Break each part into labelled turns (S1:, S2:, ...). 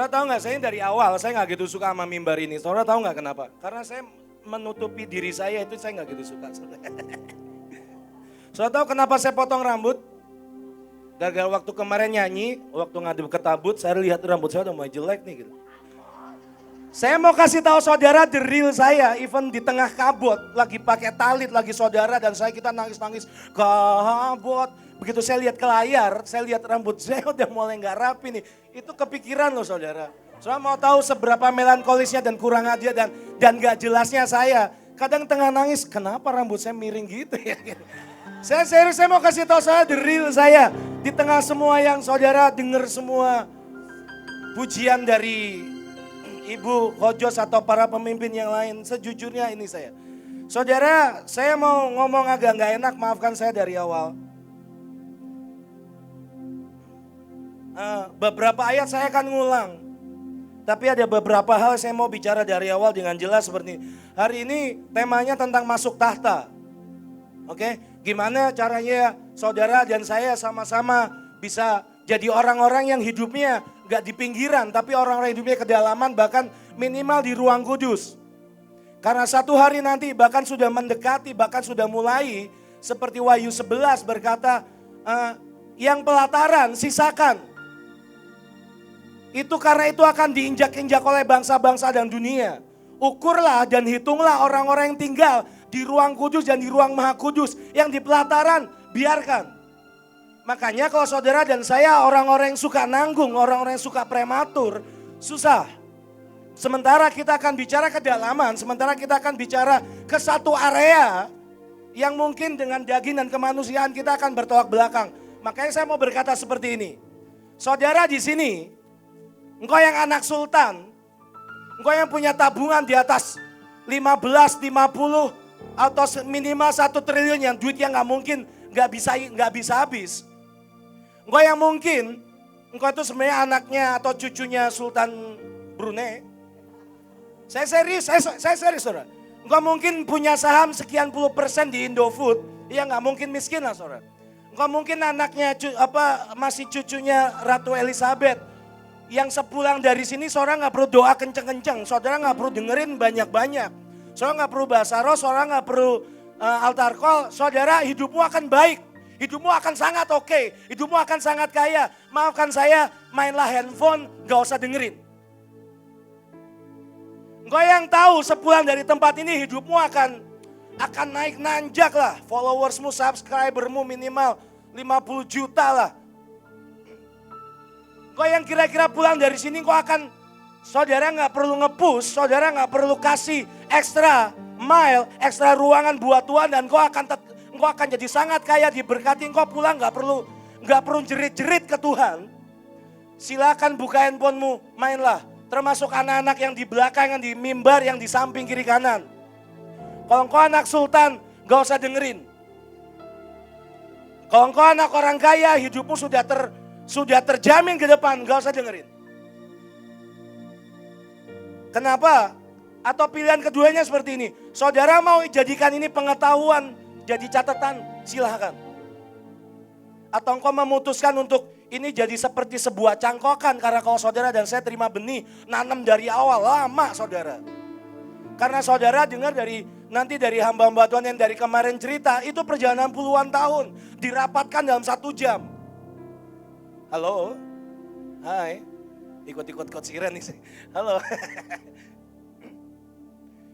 S1: Saudara tahu nggak, saya dari awal saya nggak gitu suka sama mimbar ini. Saudara tahu nggak kenapa? Karena saya menutupi diri saya itu saya nggak gitu suka. Saudara tahu kenapa saya potong rambut? Gara-gara waktu kemarin nyanyi, waktu ngadep ke tabut, saya lihat rambut saya udah mulai jelek nih gitu. Saya mau kasih tahu saudara the real saya, even di tengah kabut, lagi pakai talit, lagi saudara dan saya kita nangis-nangis kabut. Begitu saya lihat ke layar, saya lihat rambut saya udah mulai nggak rapi nih. Itu kepikiran loh saudara. Saudara mau tahu seberapa melankolisnya dan kurang aja dan gak jelasnya saya. Kadang tengah nangis, kenapa rambut saya miring gitu ya. Saya serius, saya mau kasih tahu saya the real saya. Di tengah semua yang saudara dengar semua pujian dari Ibu Kojos atau para pemimpin yang lain, sejujurnya ini saya. Saudara, saya mau ngomong agak nggak enak, maafkan saya dari awal. Beberapa ayat saya akan ngulang. Tapi ada beberapa hal saya mau bicara dari awal dengan jelas seperti ini. Hari ini temanya tentang masuk tahta. Oke, gimana caranya saudara dan saya sama-sama bisa jadi orang-orang yang hidupnya gak di pinggiran, tapi orang-orang hidupnya kedalaman, bahkan minimal di ruang kudus. Karena satu hari nanti bahkan sudah mendekati, bahkan sudah mulai, seperti Wahyu 11 berkata, yang pelataran sisakan. Itu karena itu akan diinjak-injak oleh bangsa-bangsa dan dunia. Ukurlah dan hitunglah orang-orang yang tinggal di ruang kudus dan di ruang maha kudus. Yang di pelataran biarkan. Makanya kalau saudara dan saya orang-orang yang suka nanggung, orang-orang yang suka prematur, susah. Sementara kita akan bicara kedalaman, sementara kita akan bicara ke satu area yang mungkin dengan daging dan kemanusiaan kita akan bertolak belakang. Makanya saya mau berkata seperti ini. Saudara di sini, engkau yang anak sultan, engkau yang punya tabungan di atas 15, 50 atau minimal 1 triliun yang duitnya nggak mungkin nggak bisa habis. Engkau yang mungkin, engkau itu sebenarnya anaknya atau cucunya Sultan Brunei. Saya serius, saudara. Engkau mungkin punya saham sekian % di Indofood, ya nggak mungkin miskin lah saudara. Engkau mungkin anaknya masih cucunya Ratu Elizabeth. Yang sepulang dari sini saudara nggak perlu doa kenceng-kenceng, saudara nggak perlu dengerin banyak-banyak. Saudara nggak perlu bahasa roh, saudara nggak perlu altar call, saudara hidupmu akan baik. Hidupmu akan sangat oke, hidupmu akan sangat kaya. Maafkan saya, mainlah handphone, gak usah dengerin. Engkau yang tahu sepulang dari tempat ini hidupmu akan naik nanjak lah. Followersmu, subscribermu minimal 50 juta lah. Engkau yang kira-kira pulang dari sini engkau akan, saudara gak perlu nge-push, saudara gak perlu kasih extra mile, extra ruangan buat Tuhan dan engkau akan jadi sangat kaya, diberkati. Engkau pulang gak perlu jerit-jerit ke Tuhan. Silakan buka handphonemu, mainlah. Termasuk anak-anak yang di belakang, yang di mimbar, yang di samping kiri kanan. Kalau engkau anak sultan, gak usah dengerin. Kalau engkau anak orang kaya, hidupmu sudah terjamin ke depan, gak usah dengerin. Kenapa? Atau pilihan keduanya seperti ini. Saudara mau jadikan ini pengetahuan, jadi catatan, silahkan. Atau engkau memutuskan untuk ini jadi seperti sebuah cangkokan. Karena kalau saudara dan saya terima benih, nanam dari awal, lama saudara. Karena saudara dengar nanti dari hamba-hamba Tuhan yang dari kemarin cerita, itu perjalanan puluhan tahun, dirapatkan dalam 1 jam. Halo, hai, ikut-ikut coach Iren nih. Halo.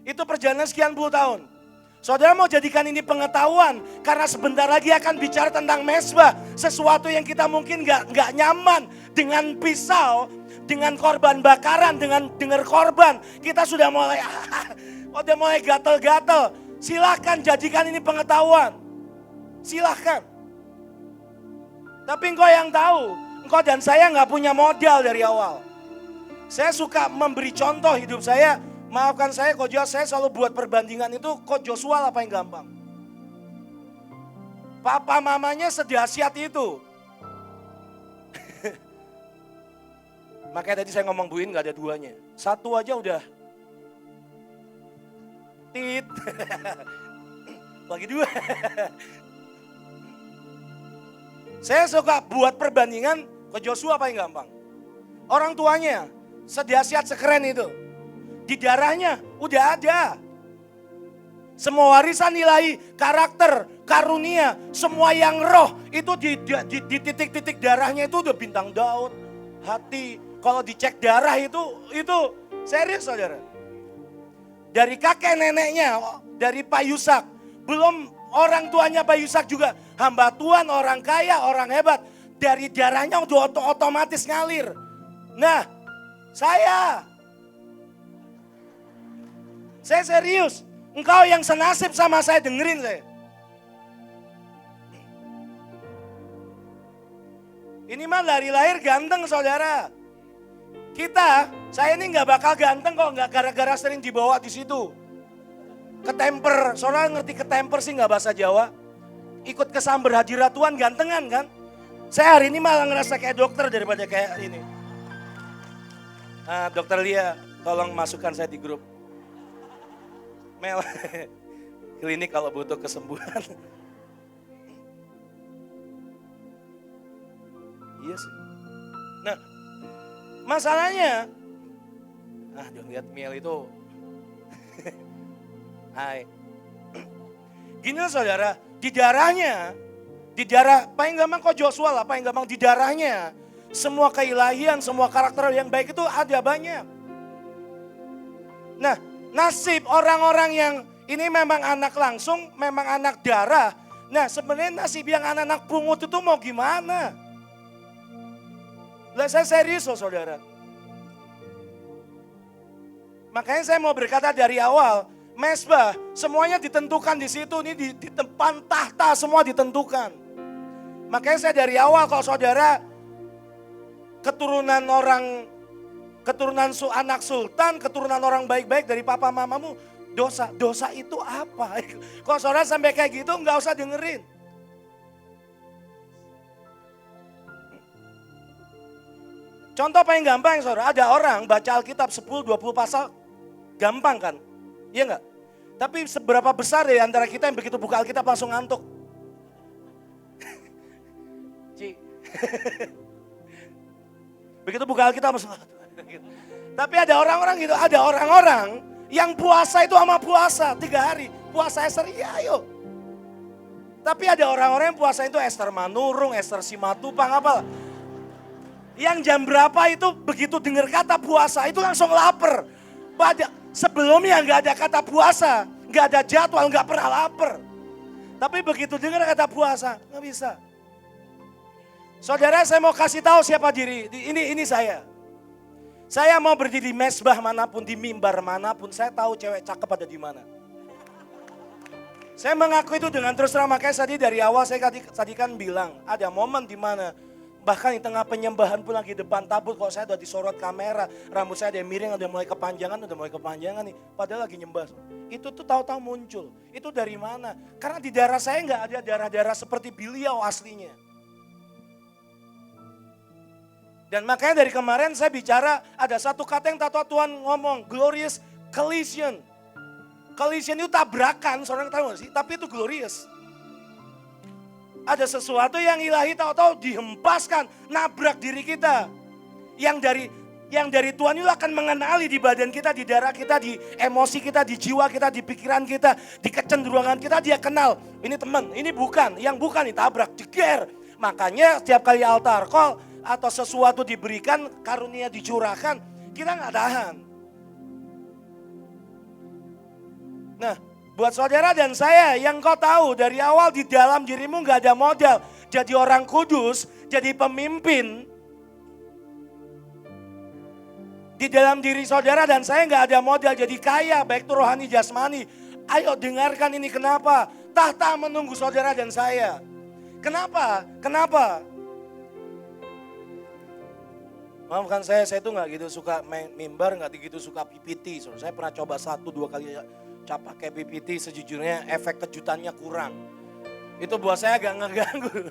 S1: Itu perjalanan sekian puluh tahun. Saudara mau jadikan ini pengetahuan karena sebentar lagi akan bicara tentang mesbah, sesuatu yang kita mungkin nggak nyaman dengan pisau, dengan korban bakaran, dengan dengar korban, kita sudah mulai gatal-gatal. Silakan jadikan ini pengetahuan, silakan. Tapi engkau yang tahu, engkau dan saya nggak punya modal dari awal. Saya suka memberi contoh hidup saya. Maafkan saya, saya selalu buat perbandingan itu, Coach Joshua apa yang gampang. Papa mamanya sedahsyat itu. Makanya tadi saya ngomong buin gak ada duanya. Satu aja udah. Tit. Lagi 2. Saya suka buat perbandingan, Coach Joshua apa yang gampang. Orang tuanya. Sedahsyat sekeren itu. Di darahnya udah ada. Semua warisan ilahi, karakter, karunia, semua yang roh itu di titik-titik darahnya itu udah bintang Daud, hati. Kalau dicek darah itu serius saudara. Dari kakek neneknya, dari Pak Yusak, belum orang tuanya Pak Yusak juga hamba Tuhan, orang kaya, orang hebat. Dari darahnya udah otomatis ngalir. Nah, saya serius. Engkau yang senasib sama saya, dengerin saya. Ini mah dari lahir ganteng saudara. Saya ini nggak bakal ganteng kok, nggak gara-gara sering dibawa di situ. Ketemper, saudara ngerti ketemper sih nggak bahasa Jawa? Ikut kesamber hadirat Tuhan gantengan kan? Saya hari ini malah ngerasa kayak dokter daripada kayak ini. Dokter Lia, tolong masukkan saya di grup. Mel, klinik kalau butuh kesembuhan. Iya sih. Nah, masalahnya, jangan lihat Mel itu. Hai. Gini loh saudara, di darah, paling gampang kok Joshua lah, paling gampang di darahnya. Semua keilahian, semua karakter yang baik itu ada banyak. Nah, nasib orang-orang yang ini memang anak langsung, memang anak darah. Nah sebenarnya nasib yang anak-anak pungut itu mau gimana? Lah saya serius loh saudara. Makanya saya mau berkata dari awal, mesbah semuanya ditentukan di situ, ini di depan tahta semua ditentukan. Makanya saya dari awal kalau saudara keturunan anak sultan, keturunan orang baik-baik dari papa mamamu, dosa itu apa? Kalau saudara sampai kayak gitu nggak usah dengerin. Contoh paling gampang saudara, ada orang baca Alkitab 10-20 pasal, gampang kan? Iya nggak? Tapi seberapa besar dari antara kita yang begitu buka Alkitab langsung ngantuk? Begitu buka Alkitab langsung Tapi ada orang-orang gitu, ada orang-orang yang puasa itu sama puasa 3 hari. Puasa Esther, iya ayo. Tapi ada orang-orang yang puasa itu Esther Manurung, Esther Simatupang, apalah. Yang jam berapa itu begitu dengar kata puasa itu langsung lapar. Sebelumnya nggak ada kata puasa, nggak ada jadwal, nggak pernah lapar. Tapi begitu dengar kata puasa, nggak bisa. Saudara, saya mau kasih tahu siapa diri. Ini saya. Saya mau berdiri di mesbah manapun, di mimbar manapun, saya tahu cewek cakep ada di mana. Saya mengaku itu dengan terus terang, makanya tadi dari awal saya tadi kan bilang, ada momen di mana bahkan di tengah penyembahan pun lagi depan tabut, kalau saya udah disorot kamera, rambut saya ada yang miring, udah mulai kepanjangan nih, padahal lagi nyembah. Itu tuh tahu-tahu muncul. Itu dari mana? Karena di darah saya nggak ada darah-darah seperti beliau aslinya. Dan makanya dari kemarin saya bicara, ada satu kata yang tahu Tuhan ngomong, glorious collision. Collision itu tabrakan, saudara tahu gak sih? Tapi itu glorious. Ada sesuatu yang ilahi tahu-tahu dihempaskan, nabrak diri kita. Yang dari Tuhan itu akan mengenali di badan kita, di darah kita, di emosi kita, di jiwa kita, di pikiran kita, di kecenderungan kita, dia kenal. Ini teman, ini bukan, yang bukan ditabrak, jeger. Makanya setiap kali altar call, atau sesuatu diberikan, karunia dicurahkan, kita nggak tahan. Nah, buat saudara dan saya yang kau tahu dari awal di dalam dirimu nggak ada modal jadi orang kudus, jadi pemimpin. Di dalam diri saudara dan saya nggak ada modal jadi kaya, baik itu rohani jasmani. Ayo dengarkan ini kenapa? Tahta menunggu saudara dan saya. Kenapa? Kenapa? Maafkan saya tuh gak gitu suka main mimbar, gak gitu suka PPT. Saya pernah coba 1-2 kali pakai PPT, sejujurnya efek kejutannya kurang. Itu buat saya agak ngeganggu.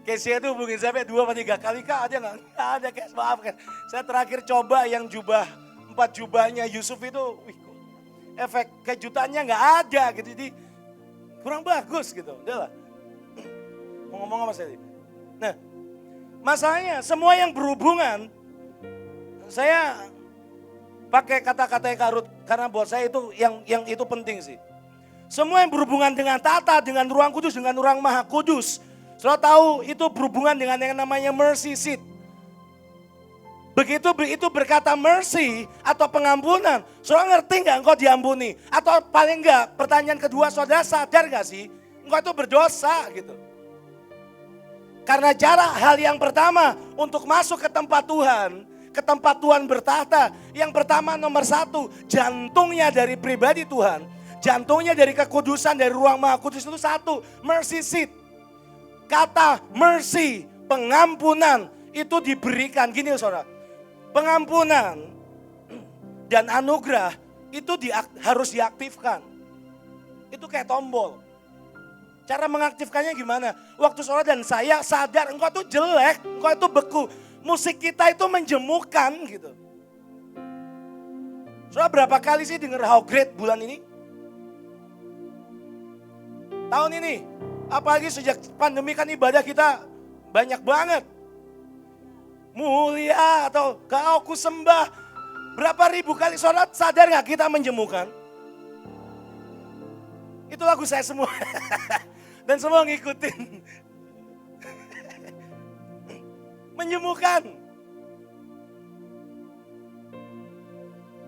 S1: Casey itu hubungin saya 2-3 kali, Kak ada gak? Gak ada, Kes, maafkan. Saya terakhir coba yang 4 jubahnya Yusuf itu, efek kejutannya gak ada gitu. Jadi kurang bagus gitu, udah lah. Mau ngomong apa saya? Nah, masalahnya semua yang berhubungan Saya pakai kata-kata Karut karena buat saya itu yang itu penting sih. Semua yang berhubungan dengan tata, dengan ruang kudus, dengan ruang maha kudus. Saudara tahu itu berhubungan dengan yang namanya mercy seat. Begitu itu berkata mercy atau pengampunan. Saudara ngerti nggak engkau diampuni? Atau paling enggak pertanyaan kedua, saudara sadar nggak sih engkau itu berdosa gitu. Karena hal yang pertama untuk masuk ke tempat Tuhan bertahta. Yang pertama nomor satu, jantungnya dari pribadi Tuhan. Jantungnya dari kekudusan, dari ruang maha kudus itu satu, mercy seat. Kata mercy, pengampunan itu diberikan. Gini saudara, pengampunan dan anugerah itu harus diaktifkan. Itu kayak tombol. Cara mengaktifkannya gimana? Waktu saudara dan saya sadar engkau itu jelek, engkau itu beku. Musik kita itu menjemukan gitu. Saudara berapa kali sih dengar How Great bulan ini? Tahun ini, apalagi sejak pandemi kan ibadah kita banyak banget. Mulia atau kau ku sembah. Berapa ribu kali saudara sadar gak kita menjemukan? Itu lagu saya semua. Dan semua ngikutin. Menjemukan.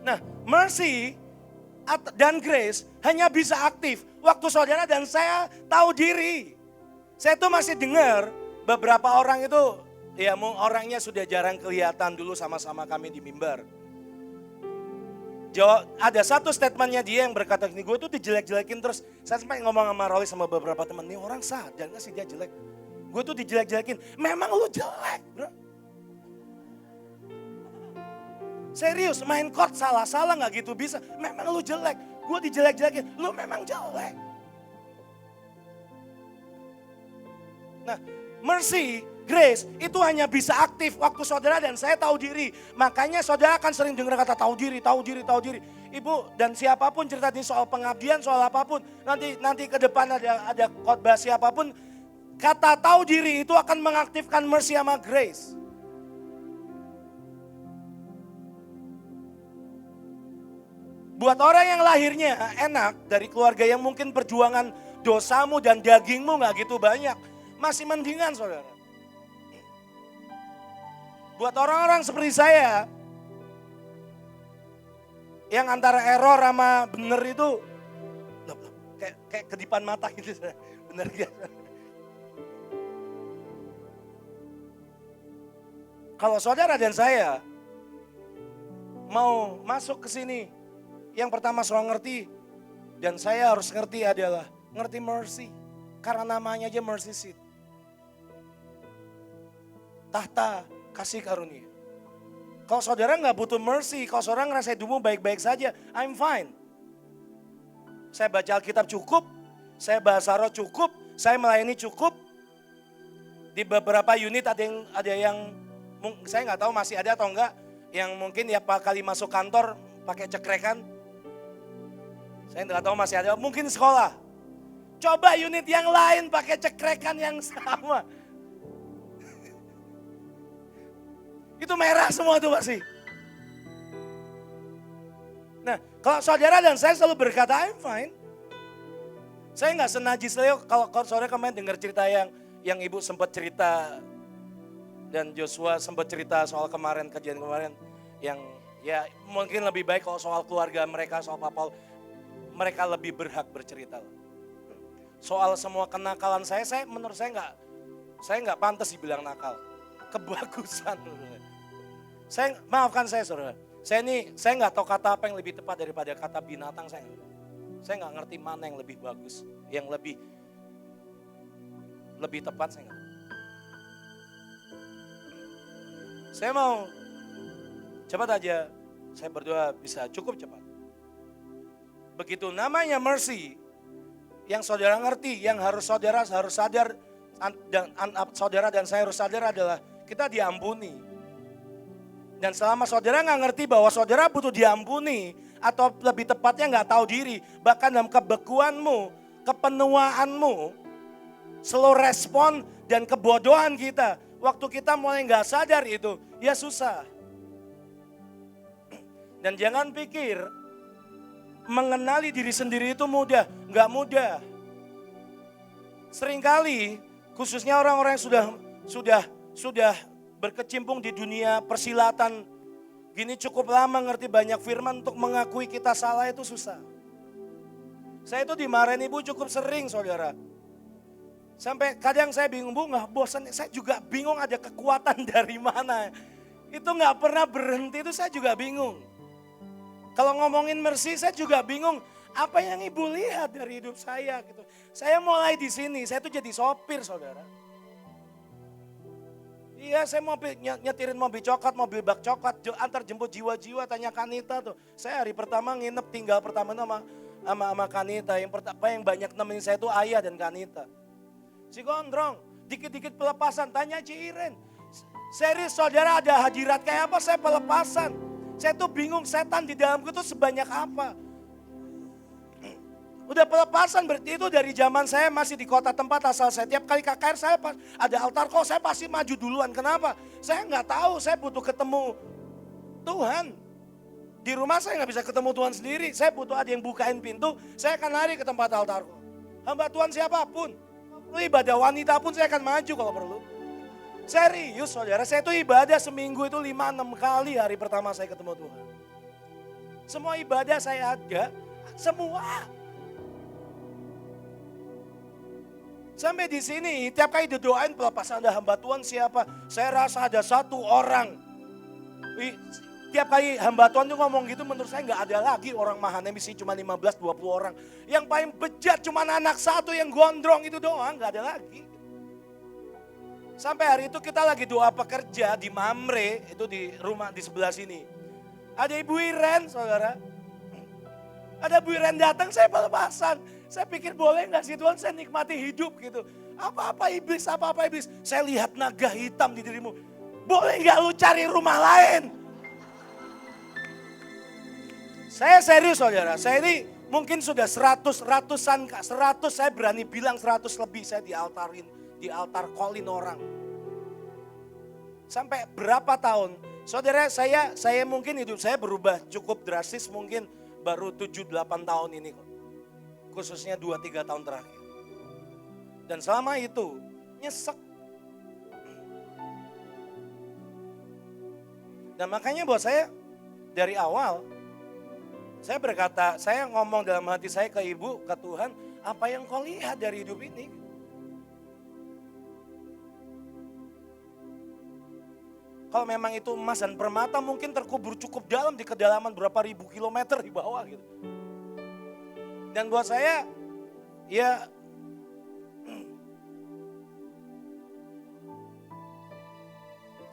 S1: Nah, mercy dan grace hanya bisa aktif waktu saudara dan saya tahu diri. Saya tuh masih dengar beberapa orang itu, ya orangnya sudah jarang kelihatan dulu sama-sama kami di mimbar. Ada satu statementnya dia yang berkata gini, gue tuh dijelek-jelekin terus. Saya sempat ngomong sama Rolly sama beberapa teman, nih orang sadar gak sih dia jelek? Gue tuh dijelek-jelekin, memang lu jelek bro. Serius, main chord salah-salah gak gitu bisa. Memang lu jelek, gue dijelek-jelekin, lu memang jelek. Nah, mercy, grace itu hanya bisa aktif waktu saudara dan saya tahu diri. Makanya saudara akan sering dengar kata tahu diri. Ibu dan siapapun cerita ini soal pengabdian, soal apapun. Nanti ke depan ada khotbah siapapun. Kata tahu diri itu akan mengaktifkan mercy sama grace. Buat orang yang lahirnya enak dari keluarga yang mungkin perjuangan dosamu dan dagingmu gak gitu banyak. Masih mendingan saudara. Buat orang-orang seperti saya yang antara error sama bener itu kayak kedipan mata gitu. Bener gak? Kalau saudara dan saya mau masuk ke sini, yang pertama saudara ngerti dan saya harus ngerti adalah ngerti mercy. Karena namanya aja mercy seat. Tahta kasih karunia. Kalau saudara nggak butuh mercy, kalau saudara ngerasa hidupmu baik-baik saja, I'm fine. Saya baca Alkitab cukup, saya bahasa roh cukup, saya melayani cukup. Di beberapa unit ada yang saya nggak tahu masih ada atau enggak, yang mungkin ya pak kali masuk kantor pakai cekrekan. Saya nggak tahu masih ada, mungkin sekolah. Coba unit yang lain pakai cekrekan yang sama. Itu merah semua tuh pasti. Nah, kalau saudara dan saya selalu berkata, I'm fine. Saya nggak senajis Leo kalau saudara kemarin dengar cerita yang ibu sempat cerita dan Joshua sempat cerita soal kejadian kemarin yang ya mungkin lebih baik kalau soal keluarga mereka, soal papa mereka lebih berhak bercerita. Soal semua kenakalan saya menurut saya nggak pantas dibilang nakal. Kebagusan. Maafkan saya saudara. Saya nggak tahu kata apa yang lebih tepat daripada kata binatang saya. Saya nggak ngerti mana yang lebih bagus, yang lebih tepat saya nggak. Saya mau cepat aja. Saya berdoa bisa cukup cepat. Begitu namanya mercy, yang saudara ngerti, yang saudara harus sadar, dan saudara dan saya harus sadar adalah kita diampuni. Dan selama saudara nggak ngerti bahwa saudara butuh diampuni, atau lebih tepatnya nggak tahu diri, bahkan dalam kebekuanmu, kepenuaanmu, slow respon dan kebodohan kita, waktu kita mulai nggak sadar itu, ya susah. Dan jangan pikir mengenali diri sendiri itu mudah, nggak mudah. Seringkali khususnya orang-orang yang sudah berkecimpung di dunia persilatan gini cukup lama ngerti banyak firman untuk mengakui kita salah itu susah. Saya itu dimarahin ibu cukup sering saudara. Sampai kadang saya bingung, Bu nggak bosan, saya juga bingung ada kekuatan dari mana. Itu nggak pernah berhenti, itu saya juga bingung. Kalau ngomongin mercy saya juga bingung, apa yang ibu lihat dari hidup saya gitu. Saya mulai di sini, saya tuh jadi sopir saudara. Iya saya nyetirin mobil coklat, mobil bak coklat, antar jemput jiwa-jiwa, tanya Kanita tuh. Saya hari pertama nginep tinggal pertama sama Kanita, yang banyak nemenin saya tuh ayah dan Kanita. Si Gondrong, dikit-dikit pelepasan, tanya Ci Iren. Serius saudara ada hadirat kayak apa saya pelepasan. Saya tuh bingung setan di dalamku tuh sebanyak apa. Udah pelepasan berarti itu dari zaman saya masih di kota tempat asal saya. Tiap kali KKR saya ada altar call saya pasti maju duluan. Kenapa? Saya nggak tahu, saya butuh ketemu Tuhan. Di rumah saya nggak bisa ketemu Tuhan sendiri. Saya butuh ada yang bukain pintu, saya akan lari ke tempat altar call. Hamba Tuhan siapapun. Ibadah wanita pun saya akan maju kalau perlu. Serius saudara, saya itu ibadah seminggu itu 5-6 kali hari pertama saya ketemu Tuhan. Semua ibadah saya ada, semua. Sampai di sini, tiap kali didoain pelepasan ada hamba Tuhan siapa. Saya rasa ada satu orang. Tiap kali hamba Tuhan tuh ngomong gitu menurut saya nggak ada lagi orang Mahanaim isi cuma 15-20 orang. Yang paling bejat cuma anak satu yang gondrong itu doang, nggak ada lagi. Sampai hari itu kita lagi doa pekerja di Mamre, itu di rumah di sebelah sini. Ada Ibu Iren saudara. Ada Bu Iren datang saya pelepasan. Saya pikir boleh gak sih Tuhan saya nikmati hidup gitu. Apa-apa iblis. Saya lihat naga hitam di dirimu. Boleh gak lu cari rumah lain? Saya serius saudara. Saya ini mungkin sudah 100 saya berani bilang 100 lebih saya di altar call-in orang. Sampai berapa tahun. Saudara saya mungkin hidup saya berubah cukup drastis mungkin baru 7-8 tahun ini kok. Khususnya 2-3 tahun terakhir. Dan selama itu nyesek. Dan makanya buat saya dari awal saya berkata, saya ngomong dalam hati saya ke ibu, ke Tuhan, apa yang kau lihat dari hidup ini? Kalau memang itu emas dan permata mungkin terkubur cukup dalam di kedalaman berapa ribu kilometer di bawah gitu. Dan buat saya, ya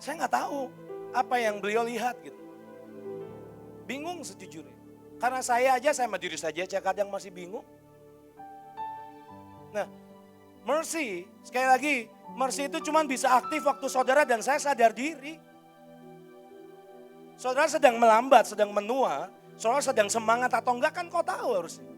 S1: saya nggak tahu apa yang beliau lihat gitu. Bingung sejujurnya. Karena saya sama diri saja kadang masih bingung. Nah, mercy, sekali lagi, mercy itu cuma bisa aktif waktu saudara dan saya sadar diri. Saudara sedang melambat, sedang menua, saudara sedang semangat atau enggak kan kau tahu harusnya.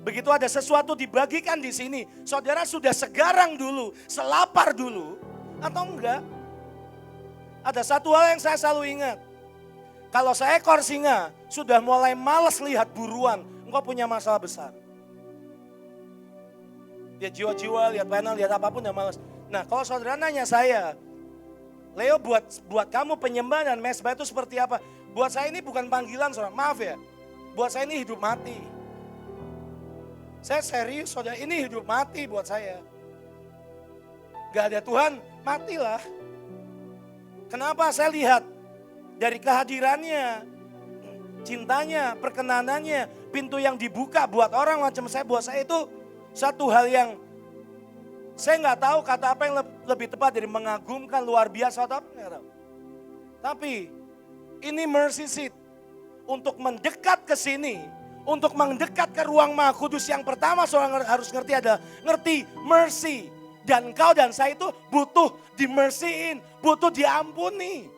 S1: Begitu ada sesuatu dibagikan di sini, saudara sudah segarang dulu, selapar dulu, atau enggak? Ada satu hal yang saya selalu ingat. Kalau seekor singa sudah mulai malas lihat buruan, engkau punya masalah besar. Lihat jiwa-jiwa, lihat panel, lihat apapun yang malas. Nah kalau saudara nanya saya, Leo buat kamu penyembah dan mesbah itu seperti apa? Buat saya ini bukan panggilan saudara, maaf ya. Buat saya ini hidup mati. Saya serius saudara, ini hidup mati buat saya. Gak ada Tuhan, matilah. Kenapa saya lihat dari kehadirannya, cintanya, perkenanannya, pintu yang dibuka buat orang macam saya, buat saya itu satu hal yang saya nggak tahu kata apa yang lebih tepat dari mengagumkan, luar biasa atau apa, nggak tahu. Tapi ini mercy seat untuk mendekat ke sini, untuk mendekat ke ruang Maha Kudus yang pertama seorang harus ngerti adalah ngerti mercy. Dan kau dan saya itu butuh di-mercy-in, butuh diampuni.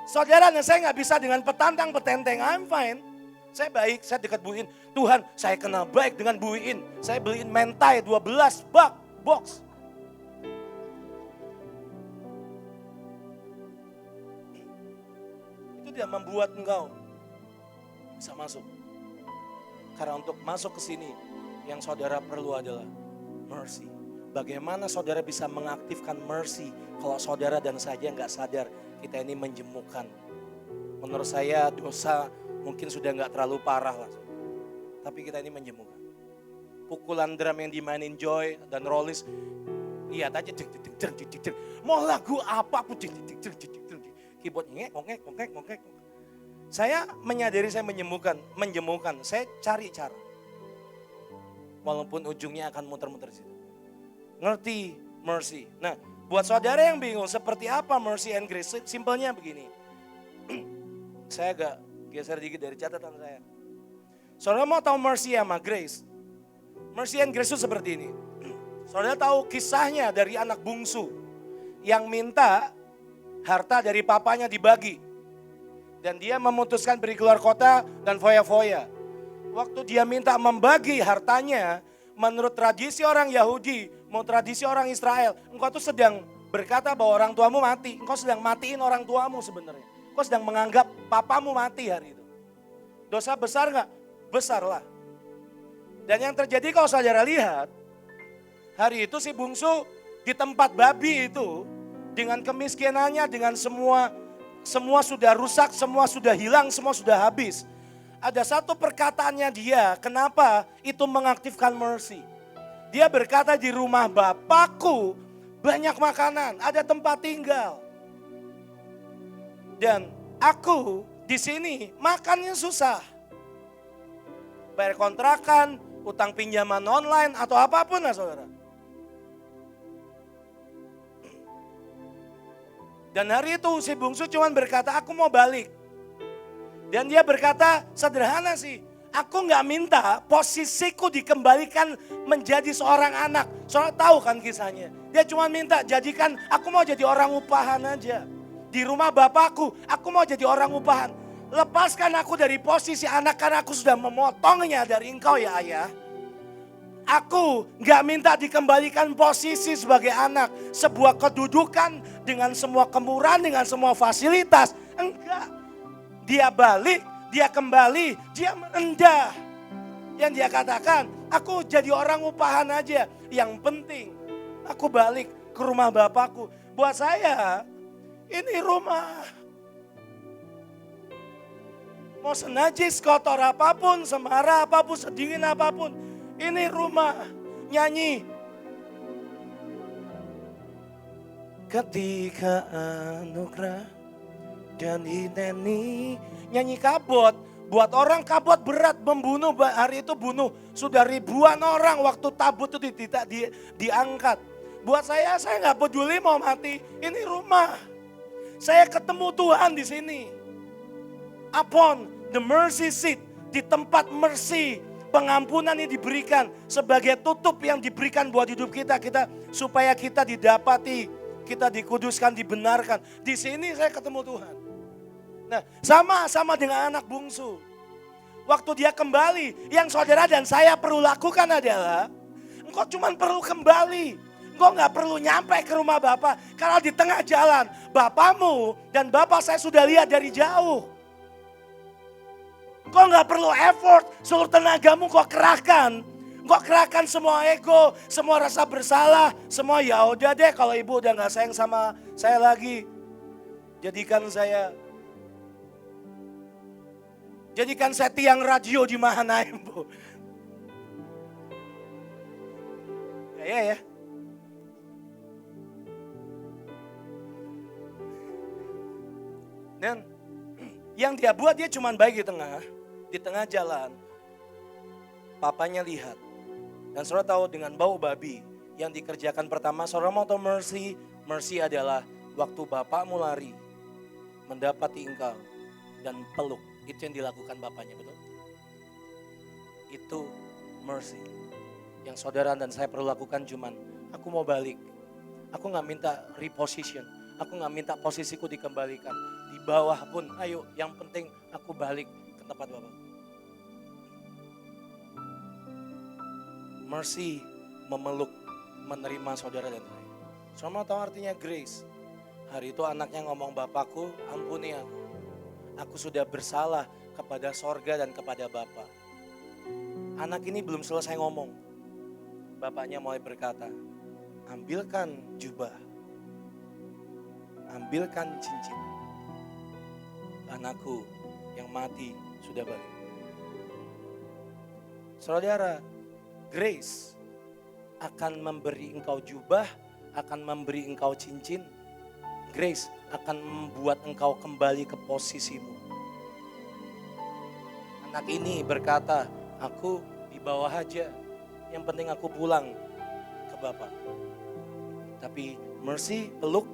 S1: Saudara dan saya nggak bisa dengan petantang-petenteng, I'm fine. Saya baik, saya dekat Bu In. Tuhan, saya kenal baik dengan Bu In. Saya beliin mentai 12 box. tidak membuat engkau bisa masuk. Karena untuk masuk ke sini, yang saudara perlu adalah mercy. Bagaimana saudara bisa mengaktifkan mercy kalau saudara dan saya nggak sadar kita ini menjemukan. Menurut saya dosa mungkin sudah nggak terlalu parah lah. Tapi kita ini menjemukan. Pukulan drum yang dimainin Joy dan Rollis, lihat aja, mau lagu apapun, keyboard ngek. Saya menyadari saya menjemukan, saya cari cara. Walaupun ujungnya akan muter-muter situ. Ngerti mercy. Nah, buat saudara yang bingung seperti apa mercy and grace, simpelnya begini. Saya agak geser dikit dari catatan saya. Saudara mau tahu mercy sama grace? Mercy and grace itu seperti ini. Saudara tahu kisahnya dari anak bungsu yang minta harta dari papanya dibagi. Dan dia memutuskan pergi keluar kota dan foya-foya. Waktu dia minta membagi hartanya, menurut tradisi orang Yahudi, mau tradisi orang Israel, engkau tuh sedang berkata bahwa orang tuamu mati. Engkau sedang matiin orang tuamu sebenarnya. Engkau sedang menganggap papamu mati hari itu. Dosa besar gak? Besar lah. Dan yang terjadi kalau saudara lihat, hari itu si bungsu di tempat babi itu, dengan kemiskinannya, dengan semua sudah rusak, semua sudah hilang, semua sudah habis. Ada satu perkataannya dia, kenapa itu mengaktifkan mercy. Dia berkata, di rumah Bapakku banyak makanan, ada tempat tinggal. Dan aku di sini makannya susah. Bayar kontrakan, utang pinjaman online atau apapun lah saudara. Dan hari itu si bungsu cuma berkata, aku mau balik. Dan dia berkata, sederhana sih, aku gak minta posisiku dikembalikan menjadi seorang anak. Soalnya tahu kan kisahnya. Dia cuma minta, jadikan aku mau jadi orang upahan aja. Di rumah bapakku, aku mau jadi orang upahan. Lepaskan aku dari posisi anak karena aku sudah memotongnya dari engkau ya ayah. Aku gak minta dikembalikan posisi sebagai anak. Sebuah kedudukan dengan semua kemurahan, dengan semua fasilitas. Enggak. Dia balik, dia kembali, dia merendah. Yang dia katakan, aku jadi orang upahan aja. Yang penting, aku balik ke rumah bapakku. Buat saya, ini rumah. Mau senajis, kotor apapun, semara apapun, sedingin apapun. Ini rumah, nyanyi. Ketika anugerah dan hineni, nyanyi kabot. Buat orang kabot berat, membunuh, hari itu bunuh. Sudah ribuan orang waktu tabut itu diangkat. Buat saya gak peduli mau mati. Ini rumah. Saya ketemu Tuhan di sini. Upon the mercy seat, di tempat mercy, pengampunan ini diberikan sebagai tutup yang diberikan buat hidup kita supaya kita didapati, kita dikuduskan, dibenarkan. Di sini saya ketemu Tuhan. Nah, sama dengan anak bungsu. Waktu dia kembali, yang saudara dan saya perlu lakukan adalah, engkau cuma perlu kembali. Engkau gak perlu nyampe ke rumah Bapak. Kalau di tengah jalan, Bapakmu dan Bapak saya sudah lihat dari jauh. Engkau gak perlu effort, seluruh tenagamu kau kerahkan. Engkau kerahkan semua ego, semua rasa bersalah, semua ya udah deh kalau ibu udah gak sayang sama saya lagi. Jadikan saya tiang radio di Mahanaim, Bu. Ya. Dan yang dia buat, dia cuma baik di tengah jalan. Papanya lihat. Dan saudara tahu dengan bau babi yang dikerjakan pertama, saudara mau tahu mercy? Mercy adalah waktu bapakmu lari, mendapati engkau dan peluk. Itu yang dilakukan bapaknya, betul? Itu mercy. Yang saudara dan saya perlu lakukan cuman, aku mau balik. Aku gak minta reposition. Aku gak minta posisiku dikembalikan. Di bawah pun, ayo yang penting aku balik ke tempat Bapak. Mercy memeluk, menerima saudara dan saya. Saudara mau tahu artinya grace? Hari itu anaknya ngomong, Bapakku ampuni aku. aku sudah bersalah kepada sorga dan kepada Bapa. Anak ini belum selesai ngomong. Bapaknya mulai berkata, ambilkan jubah, ambilkan cincin. Anakku yang mati sudah balik. Saudara, grace akan memberi engkau jubah, akan memberi engkau cincin. Grace akan membuat engkau kembali ke posisimu. Anak ini berkata, aku di bawah aja, yang penting aku pulang ke Bapa. Tapi mercy, peluk,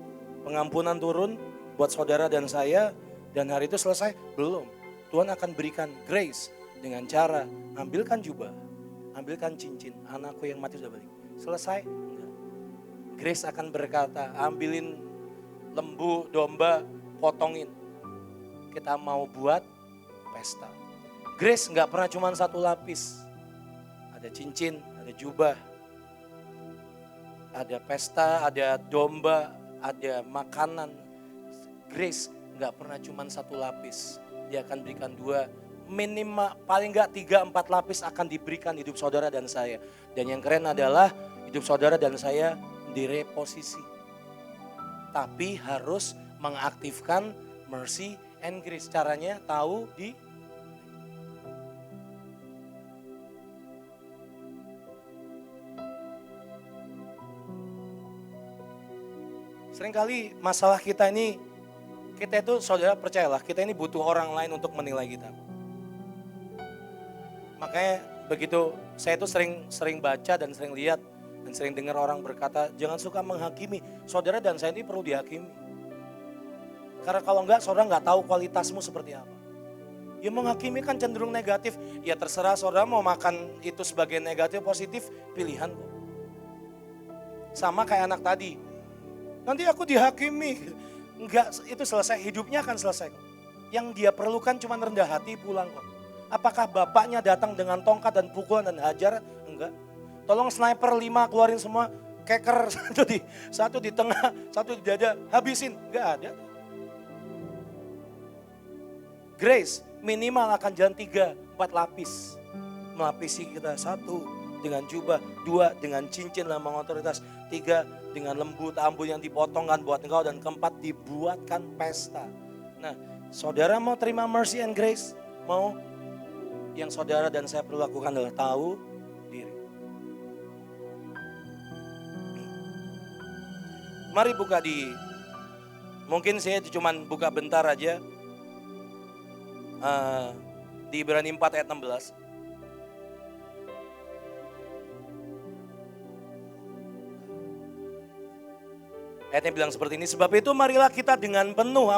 S1: pengampunan turun buat saudara dan saya, dan hari itu selesai? Belum. Tuhan akan berikan grace dengan cara ambilkan jubah, ambilkan cincin, anakku yang mati sudah balik. Selesai? Enggak. Grace akan berkata, ambilin lembu, domba, potongin. Kita mau buat pesta. Grace nggak pernah cuma satu lapis. Ada cincin, ada jubah, ada pesta, ada domba, ada makanan. Grace nggak pernah cuma satu lapis. Dia akan berikan dua, minimal paling nggak 3-4 lapis akan diberikan hidup saudara dan saya. Dan yang keren adalah hidup saudara dan saya direposisi. Tapi harus mengaktifkan mercy and grace. Caranya tahu di seringkali masalah kita ini, kita itu saudara percayalah, kita ini butuh orang lain untuk menilai kita. Makanya begitu saya itu sering baca dan sering lihat dan sering dengar orang berkata, jangan suka menghakimi. Saudara dan saya ini perlu dihakimi. Karena kalau enggak, saudara enggak tahu kualitasmu seperti apa. Ya menghakimi kan cenderung negatif. Ya terserah saudara mau makan itu sebagai negatif, positif, pilihan kok. Sama kayak anak tadi. Nanti aku dihakimi. Enggak, itu selesai, hidupnya akan selesai kok. Yang dia perlukan cuma rendah hati, pulang kok. Apakah bapaknya datang dengan tongkat dan pukulan dan hajar? Enggak. Tolong sniper 5 keluarin semua, keker satu di tengah, satu di dada, habisin. Enggak ada. Grace minimal akan jalan 3-4 lapis. Melapisi kita, 1 dengan jubah, 2 dengan cincin lambang otoritas, 3 dengan lembu tambun yang dipotongkan buat engkau, dan 4 dibuatkan pesta. Nah, saudara mau terima mercy and grace? Mau? Yang saudara dan saya perlu lakukan adalah tahu diri. Mari buka mungkin saya cuma buka bentar aja. Di Ibrani 4 ayat 16. Ayatnya bilang seperti ini, sebab itu marilah kita dengan penuh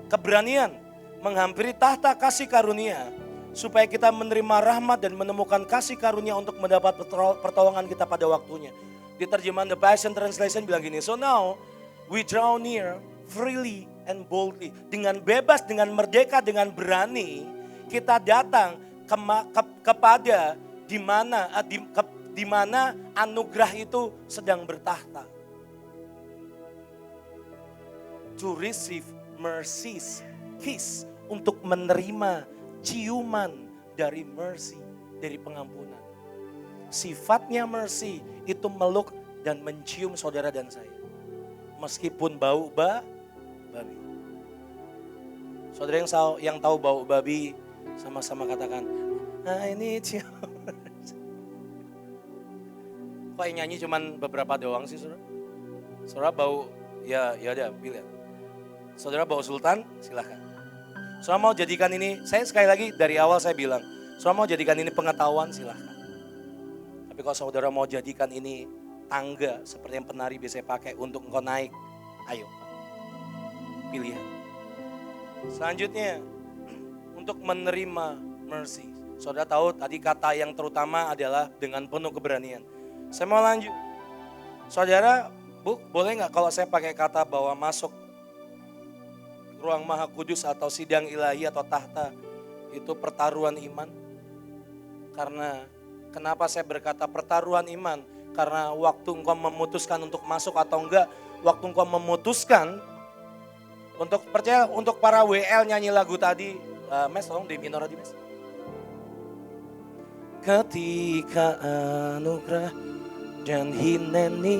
S1: keberanian menghampiri tahta kasih karunia, supaya kita menerima rahmat dan menemukan kasih karunia untuk mendapat pertolongan kita pada waktunya. Di terjemahan The Passion Translation bilang gini, so now we draw near freely and boldly. Dengan bebas, dengan merdeka, dengan berani, kita datang kepada di mana anugerah itu sedang bertahta. To receive mercy's kiss, untuk menerima ciuman dari mercy, dari pengampunan. Sifatnya mercy itu meluk dan mencium saudara dan saya. Meskipun bau babi. Saudara yang tahu bau babi, sama-sama katakan, I need you. Kok yang nyanyi cuman beberapa doang sih saudara? Saudara bau, ya udah pilih. Saudara bau sultan, silahkan. Saudara mau jadikan ini, saya sekali lagi dari awal saya bilang, saudara mau jadikan ini pengetahuan, silahkan. Tapi kalau saudara mau jadikan ini tangga seperti yang penari biasanya pakai untuk engkau naik, ayo. Pilihan. Selanjutnya, untuk menerima mercy. Saudara tahu tadi kata yang terutama adalah dengan penuh keberanian. Saya mau lanjut. Saudara, boleh nggak kalau saya pakai kata bahwa masuk ruang maha kudus atau sidang ilahi atau tahta itu pertaruhan iman? Karena kenapa saya berkata pertaruhan iman? Karena waktu engkau memutuskan untuk masuk atau enggak, waktu engkau memutuskan Untuk percaya, untuk para WL nyanyi lagu tadi, Mes tolong di minor aja Mes. Ketika anugerah dan hineni.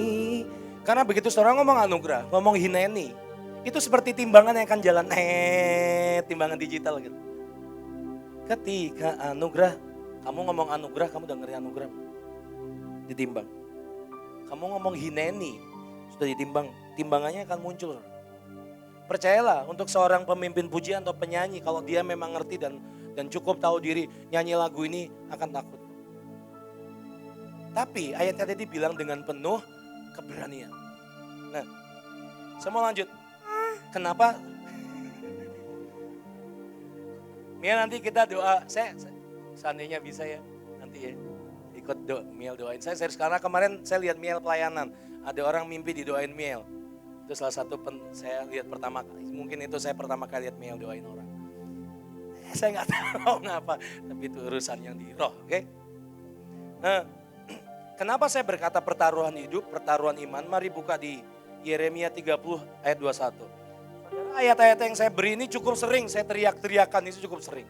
S1: Karena begitu saudara ngomong anugerah, ngomong hineni. Itu seperti timbangan yang akan jalan, timbangan digital gitu. Ketika anugerah, kamu ngomong anugerah, kamu dengerin anugerah. Ditimbang. Kamu ngomong hineni, sudah ditimbang, timbangannya akan muncul. Percayalah untuk seorang pemimpin pujian atau penyanyi, kalau dia memang ngerti dan cukup tahu diri, nyanyi lagu ini akan takut. Tapi ayatnya tadi bilang dengan penuh keberanian. Nah, saya mau lanjut. Kenapa? Mia nanti kita doa, saya seandainya bisa ya, nanti ya ikut Miel doain. Saya serius karena kemarin saya lihat Miel pelayanan, ada orang mimpi didoain Miel. Itu salah satu saya lihat pertama kali, mungkin itu saya pertama kali lihat Miel doain orang. Saya nggak tahu ngapa, tapi itu urusan yang di roh, oke? Nah, kenapa saya berkata pertaruhan hidup, pertaruhan iman? Mari buka di Yeremia 30 ayat 21. Ayat-ayat yang saya beri ini cukup sering, saya teriak-teriakan itu cukup sering.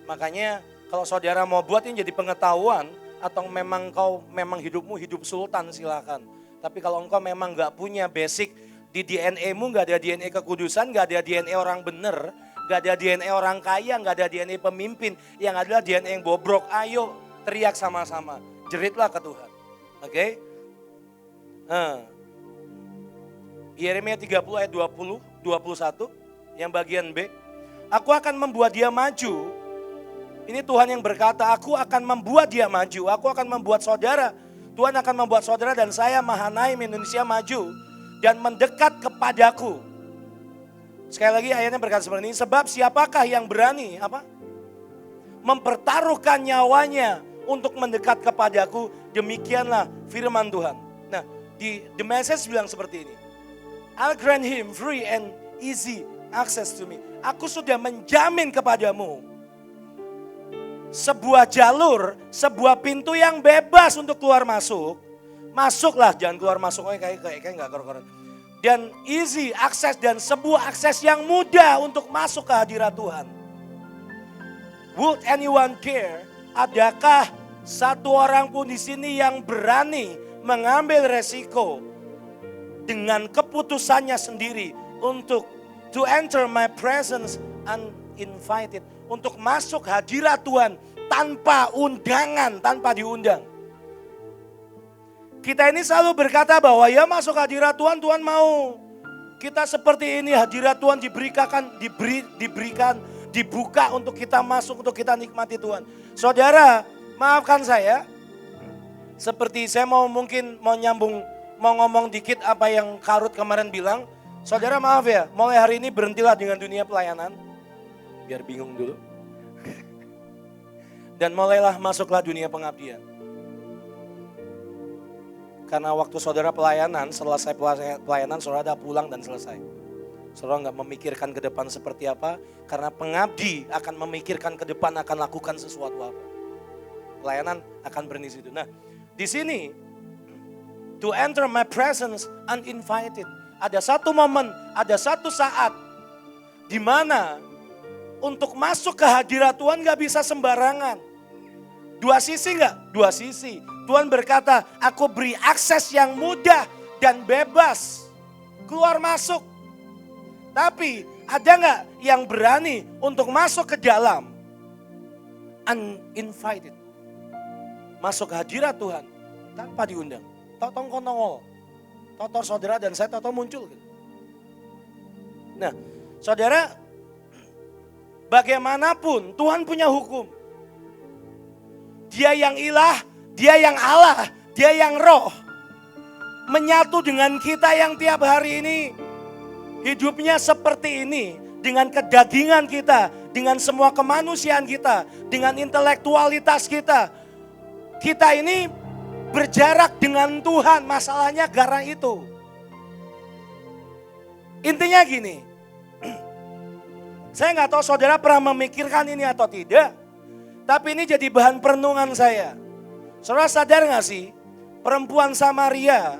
S1: Makanya kalau saudara mau buat ini jadi pengetahuan, atau memang hidupmu hidup sultan silakan. Tapi kalau engkau memang nggak punya basic di DNA-mu, nggak ada DNA kekudusan, nggak ada DNA orang bener, nggak ada DNA orang kaya, nggak ada DNA pemimpin, yang adalah DNA yang bobrok. Ayo teriak sama-sama, jeritlah ke Tuhan. Oke? Yeremia 30 ayat 20, 21, yang bagian B. Aku akan membuat dia maju. Ini Tuhan yang berkata, aku akan membuat dia maju, aku akan membuat saudara. Tuhan akan membuat saudara dan saya Mahanaim Indonesia maju dan mendekat kepadaku. Sekali lagi ayatnya berkata seperti ini, sebab siapakah yang berani mempertaruhkan nyawanya untuk mendekat kepadaku, demikianlah firman Tuhan. Nah, di The Message bilang seperti ini, I'll grant him free and easy access to me. Aku sudah menjamin kepadamu sebuah jalur, sebuah pintu yang bebas untuk keluar masuk. Masuklah, jangan keluar masuk kayak enggak keren-keren. Dan easy akses dan sebuah akses yang mudah untuk masuk ke hadirat Tuhan. Would anyone care? Adakah satu orang pun di sini yang berani mengambil resiko dengan keputusannya sendiri untuk to enter my presence uninvited, untuk masuk hadirat Tuhan tanpa undangan, tanpa diundang? Kita ini selalu berkata bahwa ya masuk hadirat Tuhan, Tuhan mau. Kita seperti ini, hadirat Tuhan diberikan, dibuka untuk kita masuk, untuk kita nikmati Tuhan. Saudara, maafkan saya, seperti saya mau ngomong dikit apa yang Karut kemarin bilang. Saudara maaf ya, mulai hari ini berhentilah dengan dunia pelayanan. Biar bingung dulu. Dan mulailah masuklah dunia pengabdian. Karena waktu saudara pelayanan, selesai pelayanan saudara pulang dan selesai. Saudara nggak memikirkan ke depan seperti apa, karena pengabdi akan memikirkan ke depan akan lakukan sesuatu apa. Pelayanan akan berhenti situ. Nah, di sini to enter my presence uninvited. Ada satu momen, ada satu saat di mana untuk masuk ke hadirat Tuhan nggak bisa sembarangan. Dua sisi nggak? Dua sisi. Tuhan berkata, aku beri akses yang mudah dan bebas keluar masuk. Tapi ada nggak yang berani untuk masuk ke dalam uninvited? Masuk ke hadirat Tuhan tanpa diundang. Totong konongol. Totor saudara dan saya totor muncul. Nah, saudara, bagaimanapun Tuhan punya hukum. Dia yang ilah, dia yang Allah, dia yang roh. Menyatu dengan kita yang tiap hari ini hidupnya seperti ini. Dengan kedagingan kita, dengan semua kemanusiaan kita, dengan intelektualitas kita. Kita ini berjarak dengan Tuhan, masalahnya gara itu. Intinya gini, saya nggak tahu saudara pernah memikirkan ini atau tidak, tapi ini jadi bahan perenungan saya. Saudara sadar nggak sih, perempuan Samaria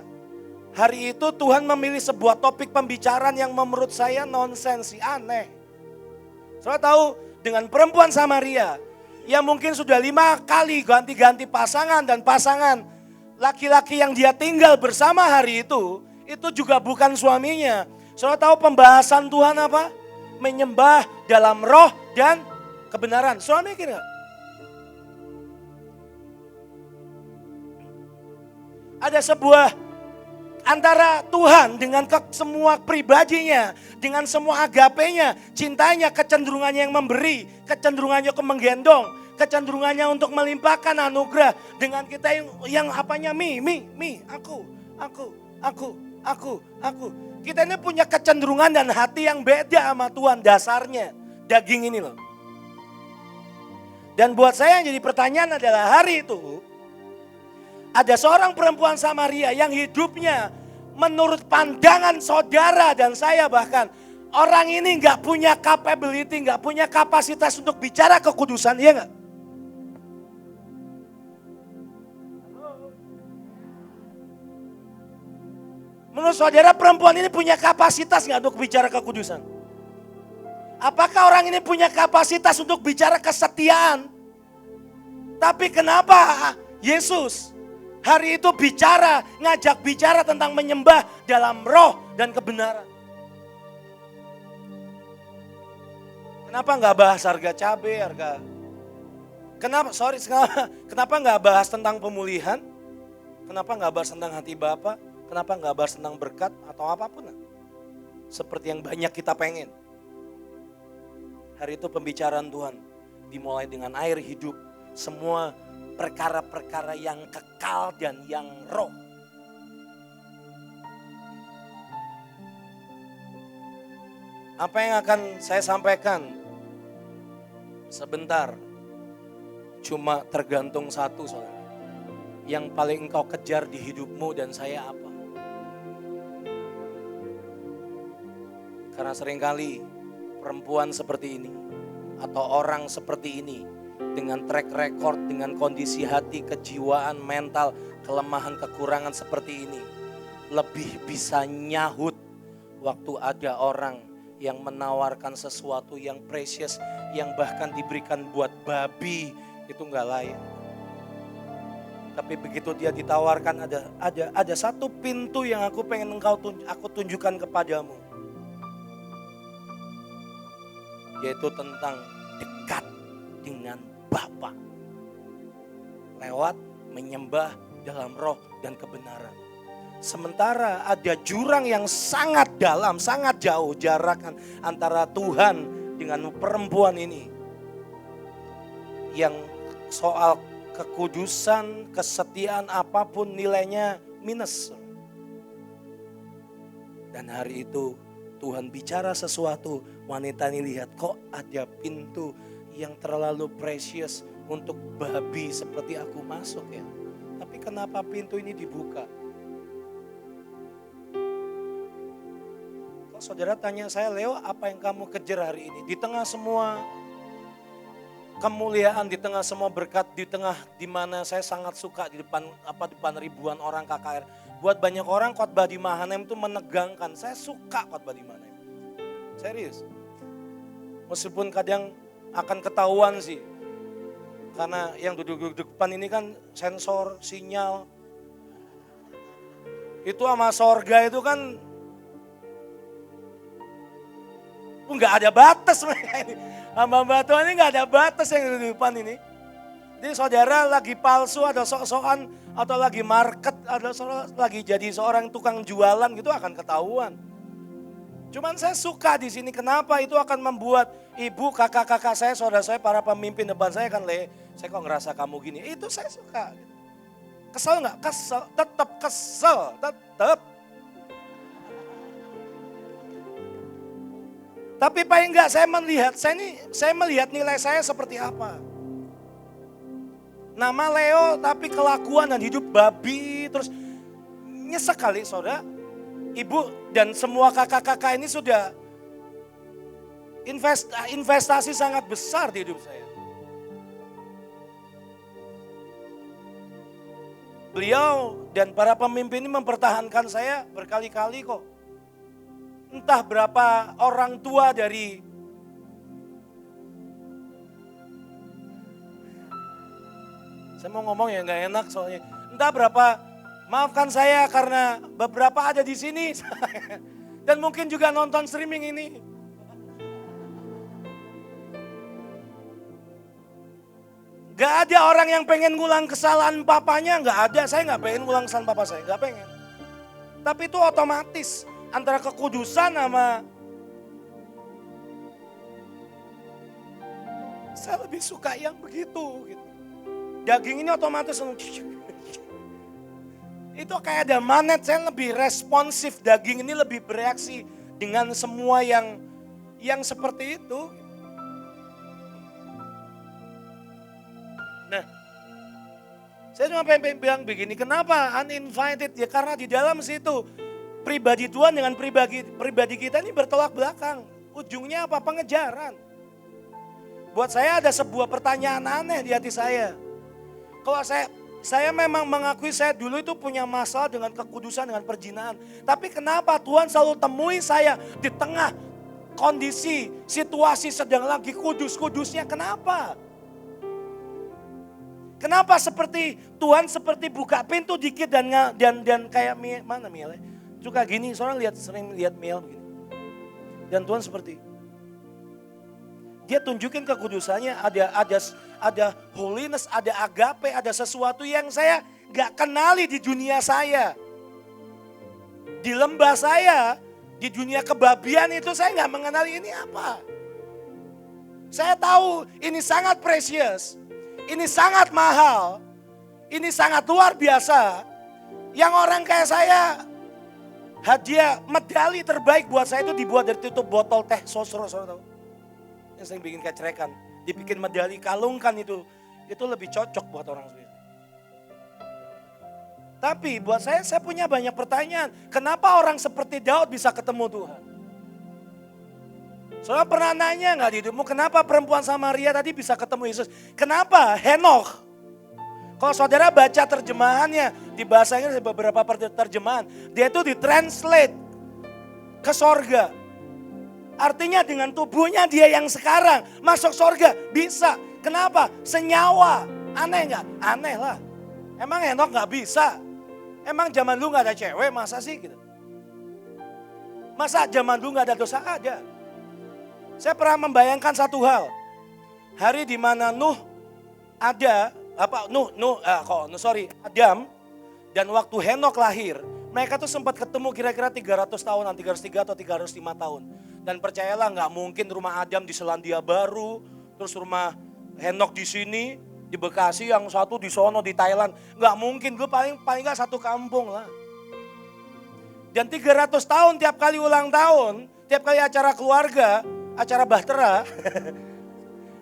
S1: Hari itu Tuhan memilih sebuah topik pembicaraan yang menurut saya nonsensi, aneh. Saudara tahu dengan perempuan Samaria yang mungkin sudah 5 kali ganti-ganti pasangan dan pasangan laki-laki yang dia tinggal bersama hari itu juga bukan suaminya. Saudara tahu pembahasan Tuhan apa? Menyembah dalam roh dan kebenaran. Saudara mikir gak? Ada sebuah antara Tuhan dengan semua pribadinya, dengan semua agapenya, cintanya, kecenderungannya yang memberi, kecenderungannya ke menggendong, kecenderungannya untuk melimpahkan anugerah. Dengan kita yang apanya aku. Kita ini punya kecenderungan dan hati yang beda sama Tuhan dasarnya. Daging ini loh. Dan buat saya yang jadi pertanyaan adalah hari itu ada seorang perempuan Samaria yang hidupnya menurut pandangan saudara dan saya bahkan orang ini nggak punya capability, nggak punya kapasitas untuk bicara kekudusan, iya nggak? Menurut saudara perempuan ini punya kapasitas nggak untuk bicara kekudusan? Apakah orang ini punya kapasitas untuk bicara kesetiaan? Tapi kenapa Yesus hari itu ngajak bicara tentang menyembah dalam roh dan kebenaran? Kenapa nggak bahas harga cabai, kenapa nggak bahas tentang pemulihan? Kenapa nggak bahas tentang hati Bapa? Kenapa nggak bahas tentang berkat atau apapun? Seperti yang banyak kita pengen. Hari itu pembicaraan Tuhan dimulai dengan air hidup, semua perkara-perkara yang kekal dan yang roh. Apa yang akan saya sampaikan sebentar, cuma tergantung satu saudara. Yang paling engkau kejar di hidupmu dan saya apa? Karena seringkali perempuan seperti ini atau orang seperti ini dengan track record, dengan kondisi hati, kejiwaan, mental, kelemahan, kekurangan seperti ini lebih bisa nyahut waktu ada orang yang menawarkan sesuatu yang precious, yang bahkan diberikan buat babi, itu nggak layak. Tapi begitu dia ditawarkan ada satu pintu yang aku pengen aku tunjukkan kepadamu. Yaitu tentang dekat dengan Bapa. Lewat menyembah dalam roh dan kebenaran. Sementara ada jurang yang sangat dalam, sangat jauh jarak antara Tuhan dengan perempuan ini. Yang soal kekudusan, kesetiaan apapun nilainya minus. Dan hari itu Tuhan bicara sesuatu, wanita ini lihat kok ada pintu yang terlalu precious untuk babi seperti aku masuk ya. Tapi kenapa pintu ini dibuka? Kok saudara tanya saya, Leo apa yang kamu kejar hari ini? Di tengah semua kemuliaan, di tengah semua berkat, di tengah di mana saya sangat suka di depan ribuan orang KKR. Buat banyak orang khotbah di Mahanaim itu menegangkan. Saya suka khotbah di Mahanaim. Serius. Meskipun kadang akan ketahuan sih. Karena yang duduk depan ini kan sensor, sinyal. Itu sama sorga itu kan nggak ada batas mereka ini. Sama Tuhan ini nggak ada batas yang di depan ini. Jadi saudara lagi palsu atau sok-sokan atau lagi market atau lagi jadi seorang tukang jualan gitu akan ketahuan. Cuman saya suka di sini, kenapa itu akan membuat ibu, kakak-kakak saya, saudara saya, para pemimpin depan saya kan, saya kok ngerasa kamu gini. Itu saya suka. Kesel nggak? Kesel, tetap kesel, tetap. Tapi paling enggak saya melihat nilai saya seperti apa. Nama Leo tapi kelakuan dan hidup babi, terus nyesek kali saudara. Ibu dan semua kakak-kakak ini sudah investasi sangat besar di hidup saya. beliau dan para pemimpin ini mempertahankan saya berkali-kali kok. Entah berapa orang tua dari saya mau ngomong ya nggak enak soalnya. Entah berapa, maafkan saya karena beberapa ada di sini. Dan mungkin juga nonton streaming ini. Gak ada orang yang pengen ngulang kesalahan papanya, gak ada. Saya gak pengen ngulang kesalahan papa saya, gak pengen. Tapi itu otomatis antara kekudusan sama saya lebih suka yang begitu gitu. Daging ini otomatis itu kayak ada magnet, saya lebih responsif, daging ini lebih bereaksi dengan semua yang seperti itu. Nah, saya cuma pengen bilang begini, kenapa uninvited? Ya karena di dalam situ pribadi Tuhan dengan pribadi kita ini bertolak belakang. Ujungnya apa? Pengejaran. Buat saya ada sebuah pertanyaan aneh di hati saya. Kalau saya memang mengakui saya dulu itu punya masalah dengan kekudusan, dengan perjinaan. Tapi kenapa Tuhan selalu temui saya di tengah kondisi, situasi sedang lagi kudus-kudusnya, kenapa? Kenapa seperti Tuhan seperti buka pintu dikit dan kayak mana Miel? Suka gini, soalnya sering lihat Miel begini. Dan Tuhan seperti dia tunjukin kekudusannya, ada holiness, ada agape, ada sesuatu yang saya gak kenali di dunia saya. Di lembah saya, di dunia kebabian itu saya gak mengenali ini apa. Saya tahu ini sangat precious, ini sangat mahal, ini sangat luar biasa. Yang orang kayak saya, hadiah medali terbaik buat saya itu dibuat dari tutup botol teh sosro, tahu? Yang sering bikin kecerekan, dibikin medali, kalungkan itu lebih cocok buat orang seperti. Tapi buat saya punya banyak pertanyaan. Kenapa orang seperti Daud bisa ketemu Tuhan? Saudara pernah nanya gak di hidupmu, kenapa perempuan Samaria tadi bisa ketemu Yesus? Kenapa Henokh? Kalau saudara baca terjemahannya, di bahasa Inggris beberapa terjemahan, dia itu ditranslate ke sorga. Artinya dengan tubuhnya dia yang sekarang masuk sorga bisa. Kenapa? Senyawa. Aneh gak? Aneh lah. Emang Henokh gak bisa? Emang zaman dulu gak ada cewek? Masa sih gitu? Masa zaman dulu gak ada dosa? Ada. Saya pernah membayangkan satu hal. Hari di mana Adam dan waktu Henokh lahir, mereka tuh sempat ketemu kira-kira 300 tahunan, 303 atau 305 tahun. Dan percayalah gak mungkin rumah Adam di Selandia Baru, terus rumah Henokh di sini, di Bekasi, yang satu di sono di Thailand. Gak mungkin, gue paling gak satu kampung lah. Dan 300 tahun tiap kali ulang tahun, tiap kali acara keluarga, acara bahtera,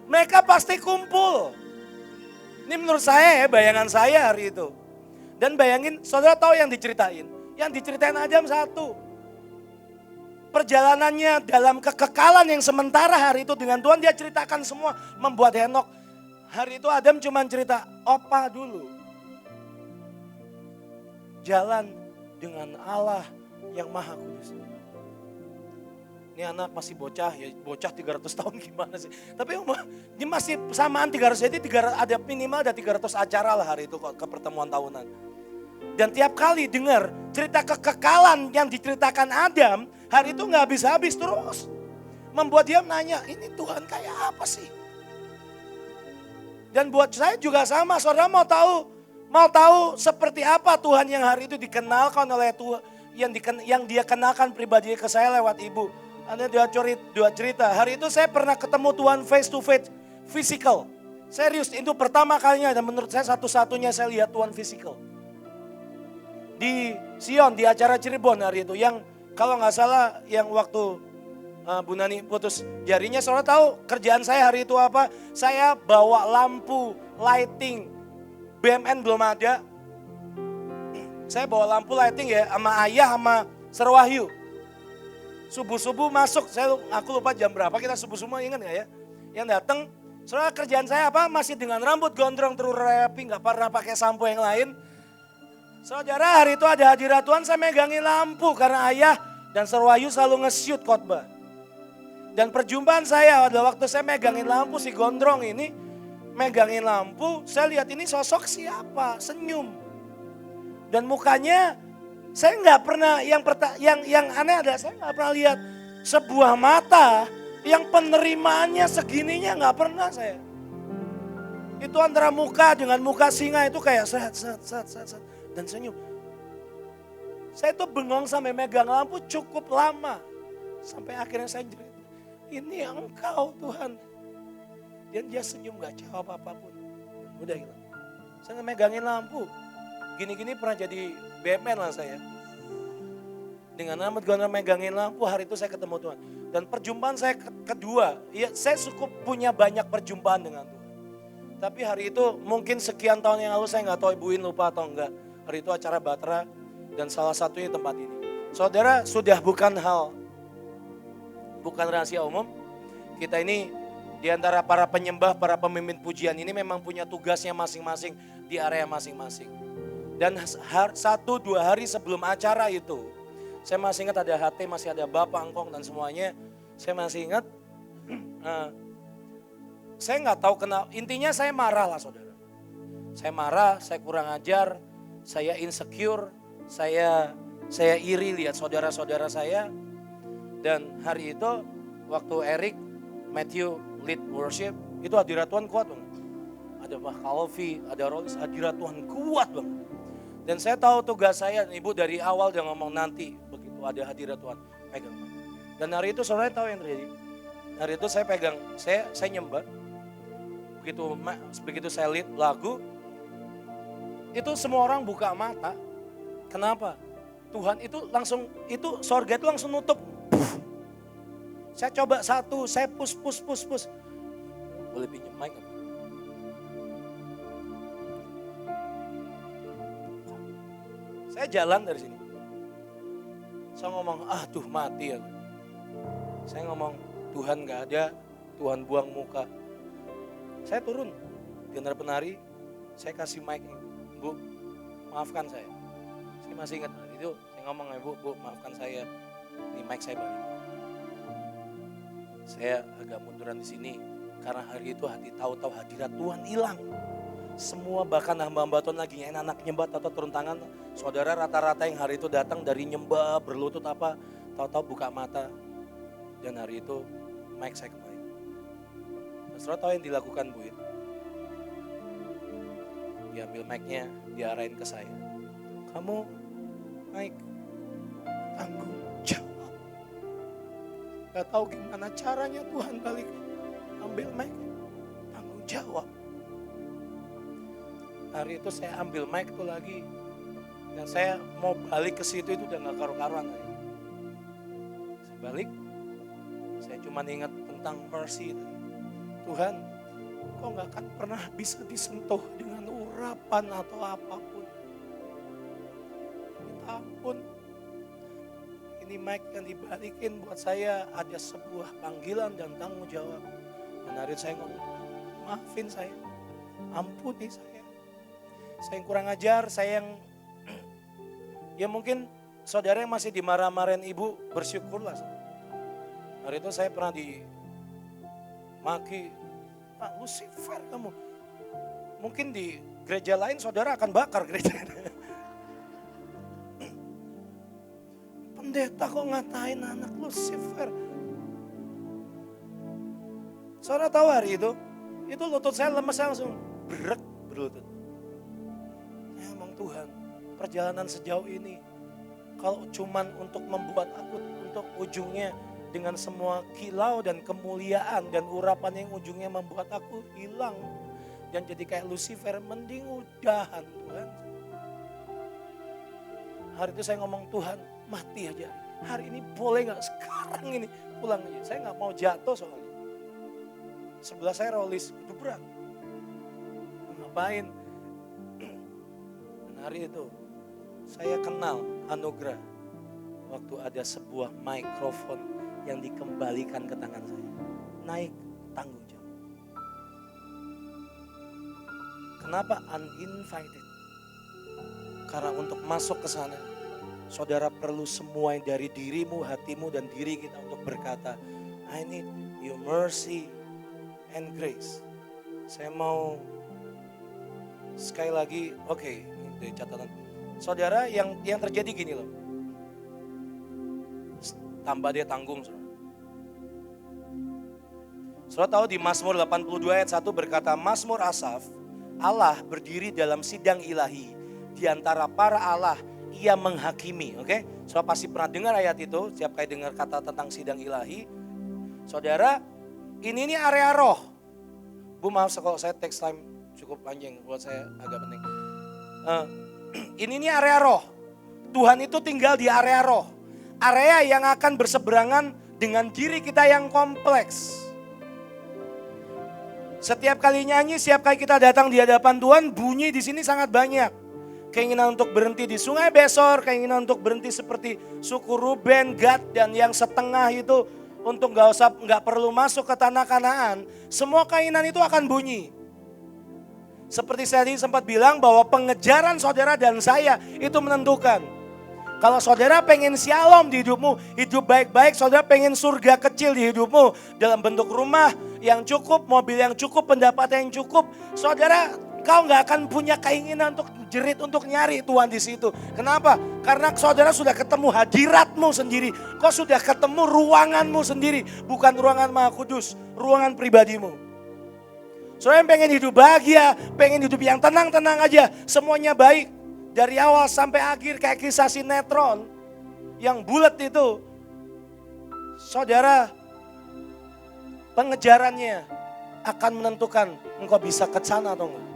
S1: mereka pasti kumpul. Ini menurut saya ya, bayangan saya hari itu. Dan bayangin, saudara tahu yang diceritain? Yang diceritain Adam satu. Perjalanannya dalam kekekalan yang sementara hari itu dengan Tuhan, dia ceritakan semua, membuat Henokh. Hari itu Adam cuma cerita, opa dulu. Jalan dengan Allah yang maha kudus. Ini anak masih bocah, ya bocah 300 tahun gimana sih. Tapi ini masih samaan 300, jadi ada minimal ada 300 acara lah hari itu ke pertemuan tahunan. Dan tiap kali dengar cerita kekekalan yang diceritakan Adam, hari itu gak habis-habis terus. Membuat dia nanya, ini Tuhan kayak apa sih? Dan buat saya juga sama, saudara mau tahu seperti apa Tuhan yang hari itu dikenalkan oleh Tuhan, yang dia kenalkan pribadi ke saya lewat ibu. Ada dua cerita. Hari itu saya pernah ketemu Tuhan face to face, physical. Serius, itu pertama kalinya dan menurut saya satu-satunya saya lihat Tuhan physical. Di Sion, di acara Cirebon hari itu. Yang kalau gak salah yang waktu Bu Nani putus jarinya, saudara tahu kerjaan saya hari itu apa? Saya bawa lampu, lighting. BMN belum ada. Saya bawa lampu lighting ya sama ayah sama Serwahyu. Subuh-subuh masuk, aku lupa jam berapa, kita subuh-subuh ingat gak ya? Yang datang, saudara kerjaan saya apa? Masih dengan rambut gondrong terus rapi, gak pernah pakai sampo yang lain. Saudara, hari itu ada hadirat Tuhan, saya megangin lampu karena ayah dan Serwayu selalu nge-shoot khotbah. Dan perjumpaan saya pada waktu saya megangin lampu, si gondrong ini megangin lampu, saya lihat ini sosok siapa, senyum. Dan mukanya saya nggak pernah, yang aneh adalah saya nggak pernah lihat sebuah mata yang penerimaannya segininya, nggak pernah saya. Itu antara muka dengan muka singa itu kayak set dan senyum. Saya tuh bengong sampai megang lampu cukup lama. Sampai akhirnya saya jerit, ini Engkau Tuhan. Dan dia senyum gak jawab apapun. Udah hilang. Saya megangin lampu. Gini-gini pernah jadi Batman lah saya. Dengan nama Tuhan megangin lampu, hari itu saya ketemu Tuhan. Dan perjumpaan saya kedua, ya saya cukup punya banyak perjumpaan dengan Tuhan. Tapi hari itu mungkin sekian tahun yang lalu saya nggak tahu Ibu In lupa atau enggak. Hari itu acara Batra dan salah satunya tempat ini. Saudara, sudah bukan rahasia umum. Kita ini di antara para penyembah, para pemimpin pujian ini memang punya tugasnya masing-masing di area masing-masing. Dan 1-2 hari sebelum acara itu, saya masih ingat ada HT, masih ada Bapak Angkong dan semuanya. Saya masih ingat, saya nggak tahu kenapa, intinya saya marah lah saudara. Saya marah, saya kurang ajar, saya insecure, saya iri lihat saudara-saudara saya. Dan hari itu waktu Eric, Matthew lead worship, itu hadirat Tuhan kuat banget. Ada Pak Kalvi, ada Rolis, hadirat Tuhan kuat banget. Dan saya tahu tugas saya, Ibu dari awal dia ngomong nanti begitu ada hadirat Tuhan, pegang. Dan hari itu saudara tahu yang terjadi. Hari itu saya pegang, saya nyembah. Begitu saya lead lagu, itu semua orang buka mata. Kenapa? Tuhan itu langsung, itu sorga itu langsung nutup. Saya coba satu, saya push. Boleh pinjam mic? Saya jalan dari sini. Saya ngomong, aduh mati ya. Saya ngomong, Tuhan gak ada, Tuhan buang muka. Saya turun, general penari, saya kasih mic, Bu, maafkan saya. Saya masih ingat itu, saya ngomong, Bu, maafkan saya, ini mic saya balik. Saya agak munduran di sini, karena hari itu tahu-tahu hadirat Tuhan hilang. Semua bahkan hamba-hamba Tuhan lagi enak nyembah atau turun tangan. Saudara rata-rata yang hari itu datang dari nyembah, berlutut apa, tahu-tahu buka mata. Dan hari itu mic saya kembali. Saudara tahu yang dilakukan Bu In? Dia ambil mic-nya, diarahin ke saya. Kamu mic tanggung jawab. Gak tahu gimana caranya Tuhan balik ambil mic, tanggung jawab. Hari itu saya ambil mic tuh lagi. Dan saya mau balik ke situ itu udah gak karu-karuan. Saya balik, saya cuma ingat tentang mercy itu. Tuhan, kau gak akan pernah bisa disentuh dengan urapan atau apapun. Minta ampun. Ini mic yang dibalikin buat saya ada sebuah panggilan dan tanggung jawab. Dan hari itu saya ngomong, maafin saya, ampuni saya. Saya yang kurang ajar, saya yang, ya mungkin saudara yang masih dimarah-marahin ibu, bersyukurlah. Hari itu saya pernah dimaki, Pak Lucifer kamu. Mungkin di gereja lain saudara akan bakar gereja. Pendeta kok ngatain anak Lucifer. Saudara tahu hari itu lutut saya lemes, saya langsung berlutut. Saya ngomong Tuhan, perjalanan sejauh ini, kalau cuman untuk membuat aku untuk ujungnya dengan semua kilau dan kemuliaan dan urapan yang ujungnya membuat aku hilang dan jadi kayak Lucifer, mending udahan Tuhan. Hari itu saya ngomong Tuhan, mati aja. Hari ini boleh gak sekarang ini pulang aja. Saya gak mau jatuh soalnya. Sebelah saya Rolis, itu berat. Ngapain? Dan hari itu saya kenal anugerah. Waktu ada sebuah mikrofon yang dikembalikan ke tangan saya. Naik tanggung jawab. Kenapa uninvited? Karena untuk masuk ke sana, saudara perlu semua yang dari dirimu, hatimu, dan diri kita untuk berkata, I need your mercy and grace. Saya mau sekali lagi, oke, ini dari catatan. Saudara, yang terjadi gini loh. Tambah dia tanggung, saudara. Saudara tahu di Mazmur 82 ayat 1 berkata, Mazmur Asaf, Allah berdiri dalam sidang ilahi. Di antara para Allah, ia menghakimi. Oke, saudara pasti pernah dengar ayat itu, setiap kali dengar kata tentang sidang ilahi. Saudara, ini area roh. Bu maaf kalau saya text time cukup panjang, buat saya agak penting. Ini area roh. Tuhan itu tinggal di area roh. Area yang akan berseberangan dengan diri kita yang kompleks. Setiap kali nyanyi, setiap kali kita datang di hadapan Tuhan, bunyi di sini sangat banyak. Keinginan untuk berhenti di Sungai Besor, keinginan untuk berhenti seperti suku Ruben, Gad, dan yang setengah itu untuk nggak perlu masuk ke tanah Kanaan. Semua keinginan itu akan bunyi. Seperti saya tadi sempat bilang bahwa pengejaran saudara dan saya itu menentukan. Kalau saudara pengen shalom di hidupmu, hidup baik-baik, saudara pengen surga kecil di hidupmu dalam bentuk rumah yang cukup, mobil yang cukup, pendapatan yang cukup, saudara kau nggak akan punya keinginan untuk jerit, untuk nyari Tuhan di situ. Kenapa? Karena saudara sudah ketemu hadiratmu sendiri, kau sudah ketemu ruanganmu sendiri, bukan ruangan Maha Kudus, ruangan pribadimu. Saudara yang pengen hidup bahagia, pengen hidup yang tenang-tenang aja, semuanya baik. Dari awal sampai akhir kayak kisah sinetron yang bulat itu. Saudara, pengejarannya akan menentukan engkau bisa ke sana atau enggak.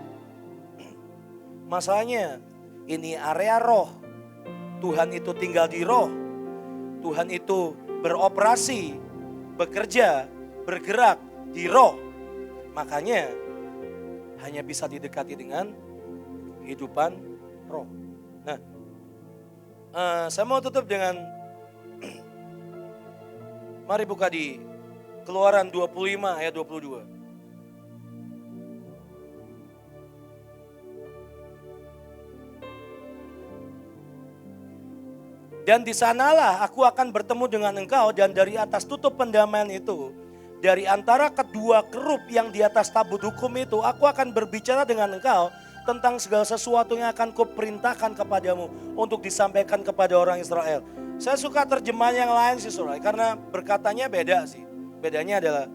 S1: Masalahnya ini area roh. Tuhan itu tinggal di roh. Tuhan itu beroperasi, bekerja, bergerak di roh. Makanya hanya bisa didekati dengan kehidupan roh. Nah, saya mau tutup dengan mari buka di Keluaran 25 ayat 22. Dan di sanalah aku akan bertemu dengan engkau, dan dari atas tutup pendamaian itu, dari antara kedua kerup yang di atas tabut hukum itu, aku akan berbicara dengan engkau tentang segala sesuatu yang akan kuperintahkan kepadamu untuk disampaikan kepada orang Israel. Saya suka terjemahan yang lain sih, saudara, karena berkatanya beda sih. Bedanya adalah,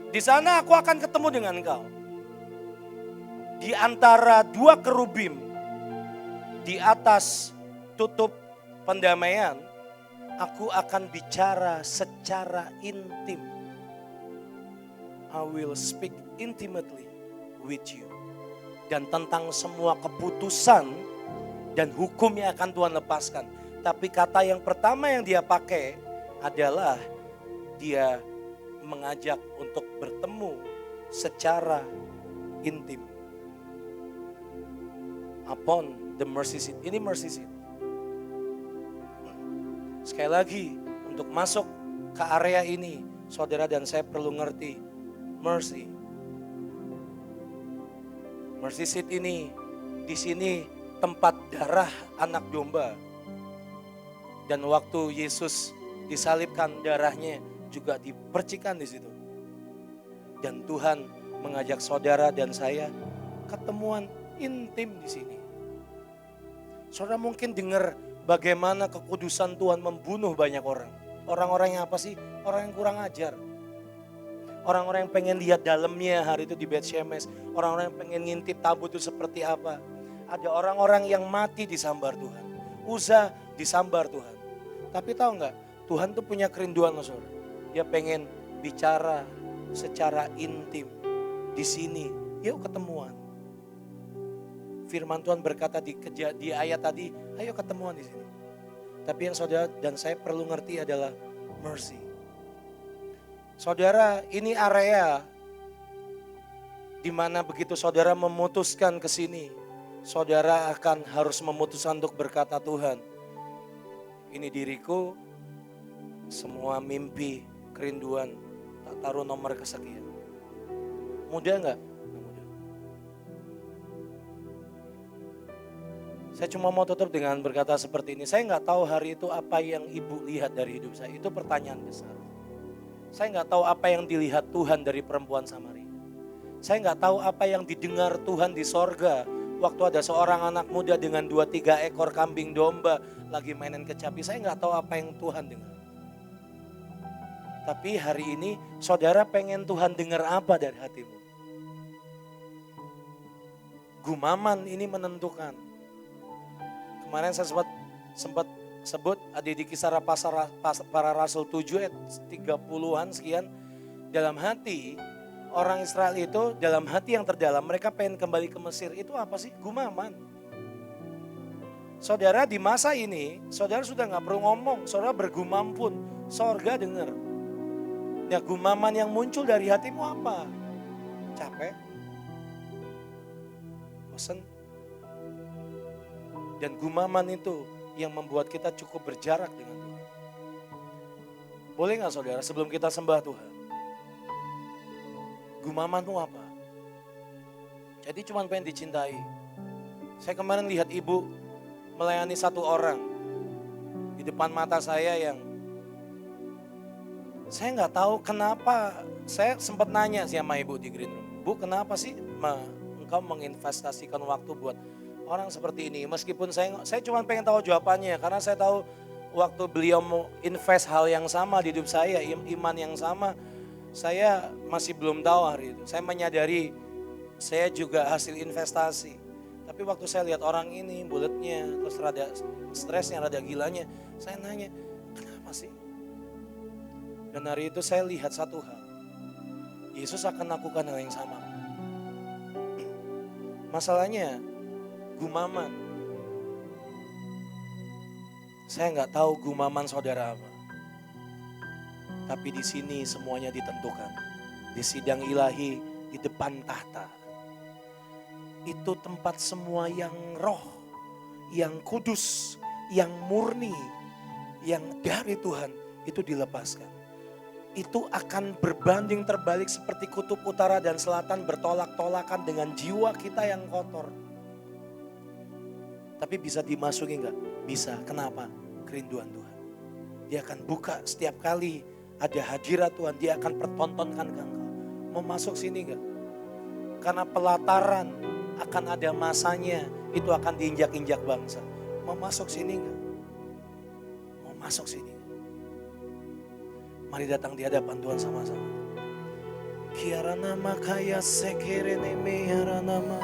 S1: di sana aku akan ketemu dengan engkau. Di antara dua kerubim, di atas tutup pendamaian, aku akan bicara secara intim. I will speak intimately with you. Dan tentang semua keputusan dan hukum yang akan Tuhan lepaskan. Tapi kata yang pertama yang dia pakai adalah dia mengajak untuk bertemu secara intim. Upon the mercy seat. Ini mercy seat. Sekali lagi, untuk masuk ke area ini, saudara dan saya perlu ngerti mercy. Mercy seat ini, di sini tempat darah anak domba. Dan waktu Yesus disalibkan, darahnya juga dipercikan di situ. Dan Tuhan mengajak saudara dan saya ketemuan intim di sini. Saudara mungkin dengar bagaimana kekudusan Tuhan membunuh banyak orang. Orang-orang yang apa sih? Orang yang kurang ajar. Orang-orang yang pengen lihat dalamnya hari itu di Bet Shemesh. Orang-orang yang pengen ngintip tabut itu seperti apa. Ada orang-orang yang mati disambar Tuhan. Uza disambar Tuhan. Tapi tahu nggak? Tuhan tuh punya kerinduan loh, saudara. Dia pengen bicara secara intim di sini. Yuk ketemuan. Firman Tuhan berkata di ayat tadi, ayo ketemuan di sini. Tapi yang saudara dan saya perlu ngerti adalah mercy. Saudara, ini area di mana begitu saudara memutuskan ke sini, saudara akan harus memutuskan untuk berkata, Tuhan, ini diriku, semua mimpi, kerinduan, tak taruh nomor kesekian. Mudah enggak? Mudah. Saya cuma mau tutup dengan berkata seperti ini. Saya nggak tahu hari itu apa yang ibu lihat dari hidup saya. Itu pertanyaan besar. Saya nggak tahu apa yang dilihat Tuhan dari perempuan Samaria. Saya nggak tahu apa yang didengar Tuhan di sorga. Waktu ada seorang anak muda dengan 2-3 ekor kambing domba lagi mainin kecapi. Saya nggak tahu apa yang Tuhan dengar. Tapi hari ini saudara pengen Tuhan dengar apa dari hatimu? Gumaman ini menentukan. Kemarin saya sempat sebut ada di Kisah para Rasul 7 ayat 30-an sekian. Dalam hati orang Israel itu, dalam hati yang terdalam mereka pengen kembali ke Mesir. Itu apa sih? Gumaman. Saudara di masa ini, saudara sudah gak perlu ngomong. Saudara bergumam pun, sorga dengar. Ya gumaman yang muncul dari hatimu apa? Capek? Bosan? Dan gumaman itu yang membuat kita cukup berjarak dengan Tuhan. Boleh gak saudara sebelum kita sembah Tuhan? Gumaman itu apa? Jadi cuma pengen dicintai. Saya kemarin lihat ibu melayani satu orang di depan mata saya yang saya nggak tahu kenapa. Saya sempat nanya sama ibu di green room, Bu kenapa sih engkau menginvestasikan waktu buat orang seperti ini? Meskipun saya cuma pengen tahu jawabannya karena saya tahu waktu beliau mau invest hal yang sama di hidup saya, iman yang sama, saya masih belum tahu hari itu. Saya menyadari saya juga hasil investasi. Tapi waktu saya lihat orang ini bulatnya, terus rada stresnya, rada gilanya, saya nanya, kenapa sih? Dan hari itu saya lihat satu hal. Yesus akan lakukan hal yang sama. Masalahnya, gumaman. Saya nggak tahu gumaman saudara apa. Tapi di sini semuanya ditentukan. Di sidang ilahi, di depan tahta. Itu tempat semua yang roh, yang kudus, yang murni, yang dari Tuhan itu dilepaskan. Itu akan berbanding terbalik seperti kutub utara dan selatan bertolak-tolakan dengan jiwa kita yang kotor. Tapi bisa dimasuki enggak? Bisa. Kenapa? Kerinduan Tuhan. Dia akan buka setiap kali ada hadirat Tuhan. Dia akan pertontonkan ke engkau. Mau masuk sini enggak? Karena pelataran akan ada masanya. Itu akan diinjak-injak bangsa. Mau masuk sini enggak? Mau masuk sini. Mari datang di hadapan Tuhan sama-sama. Kiara nama kaya sekere neme hara nama.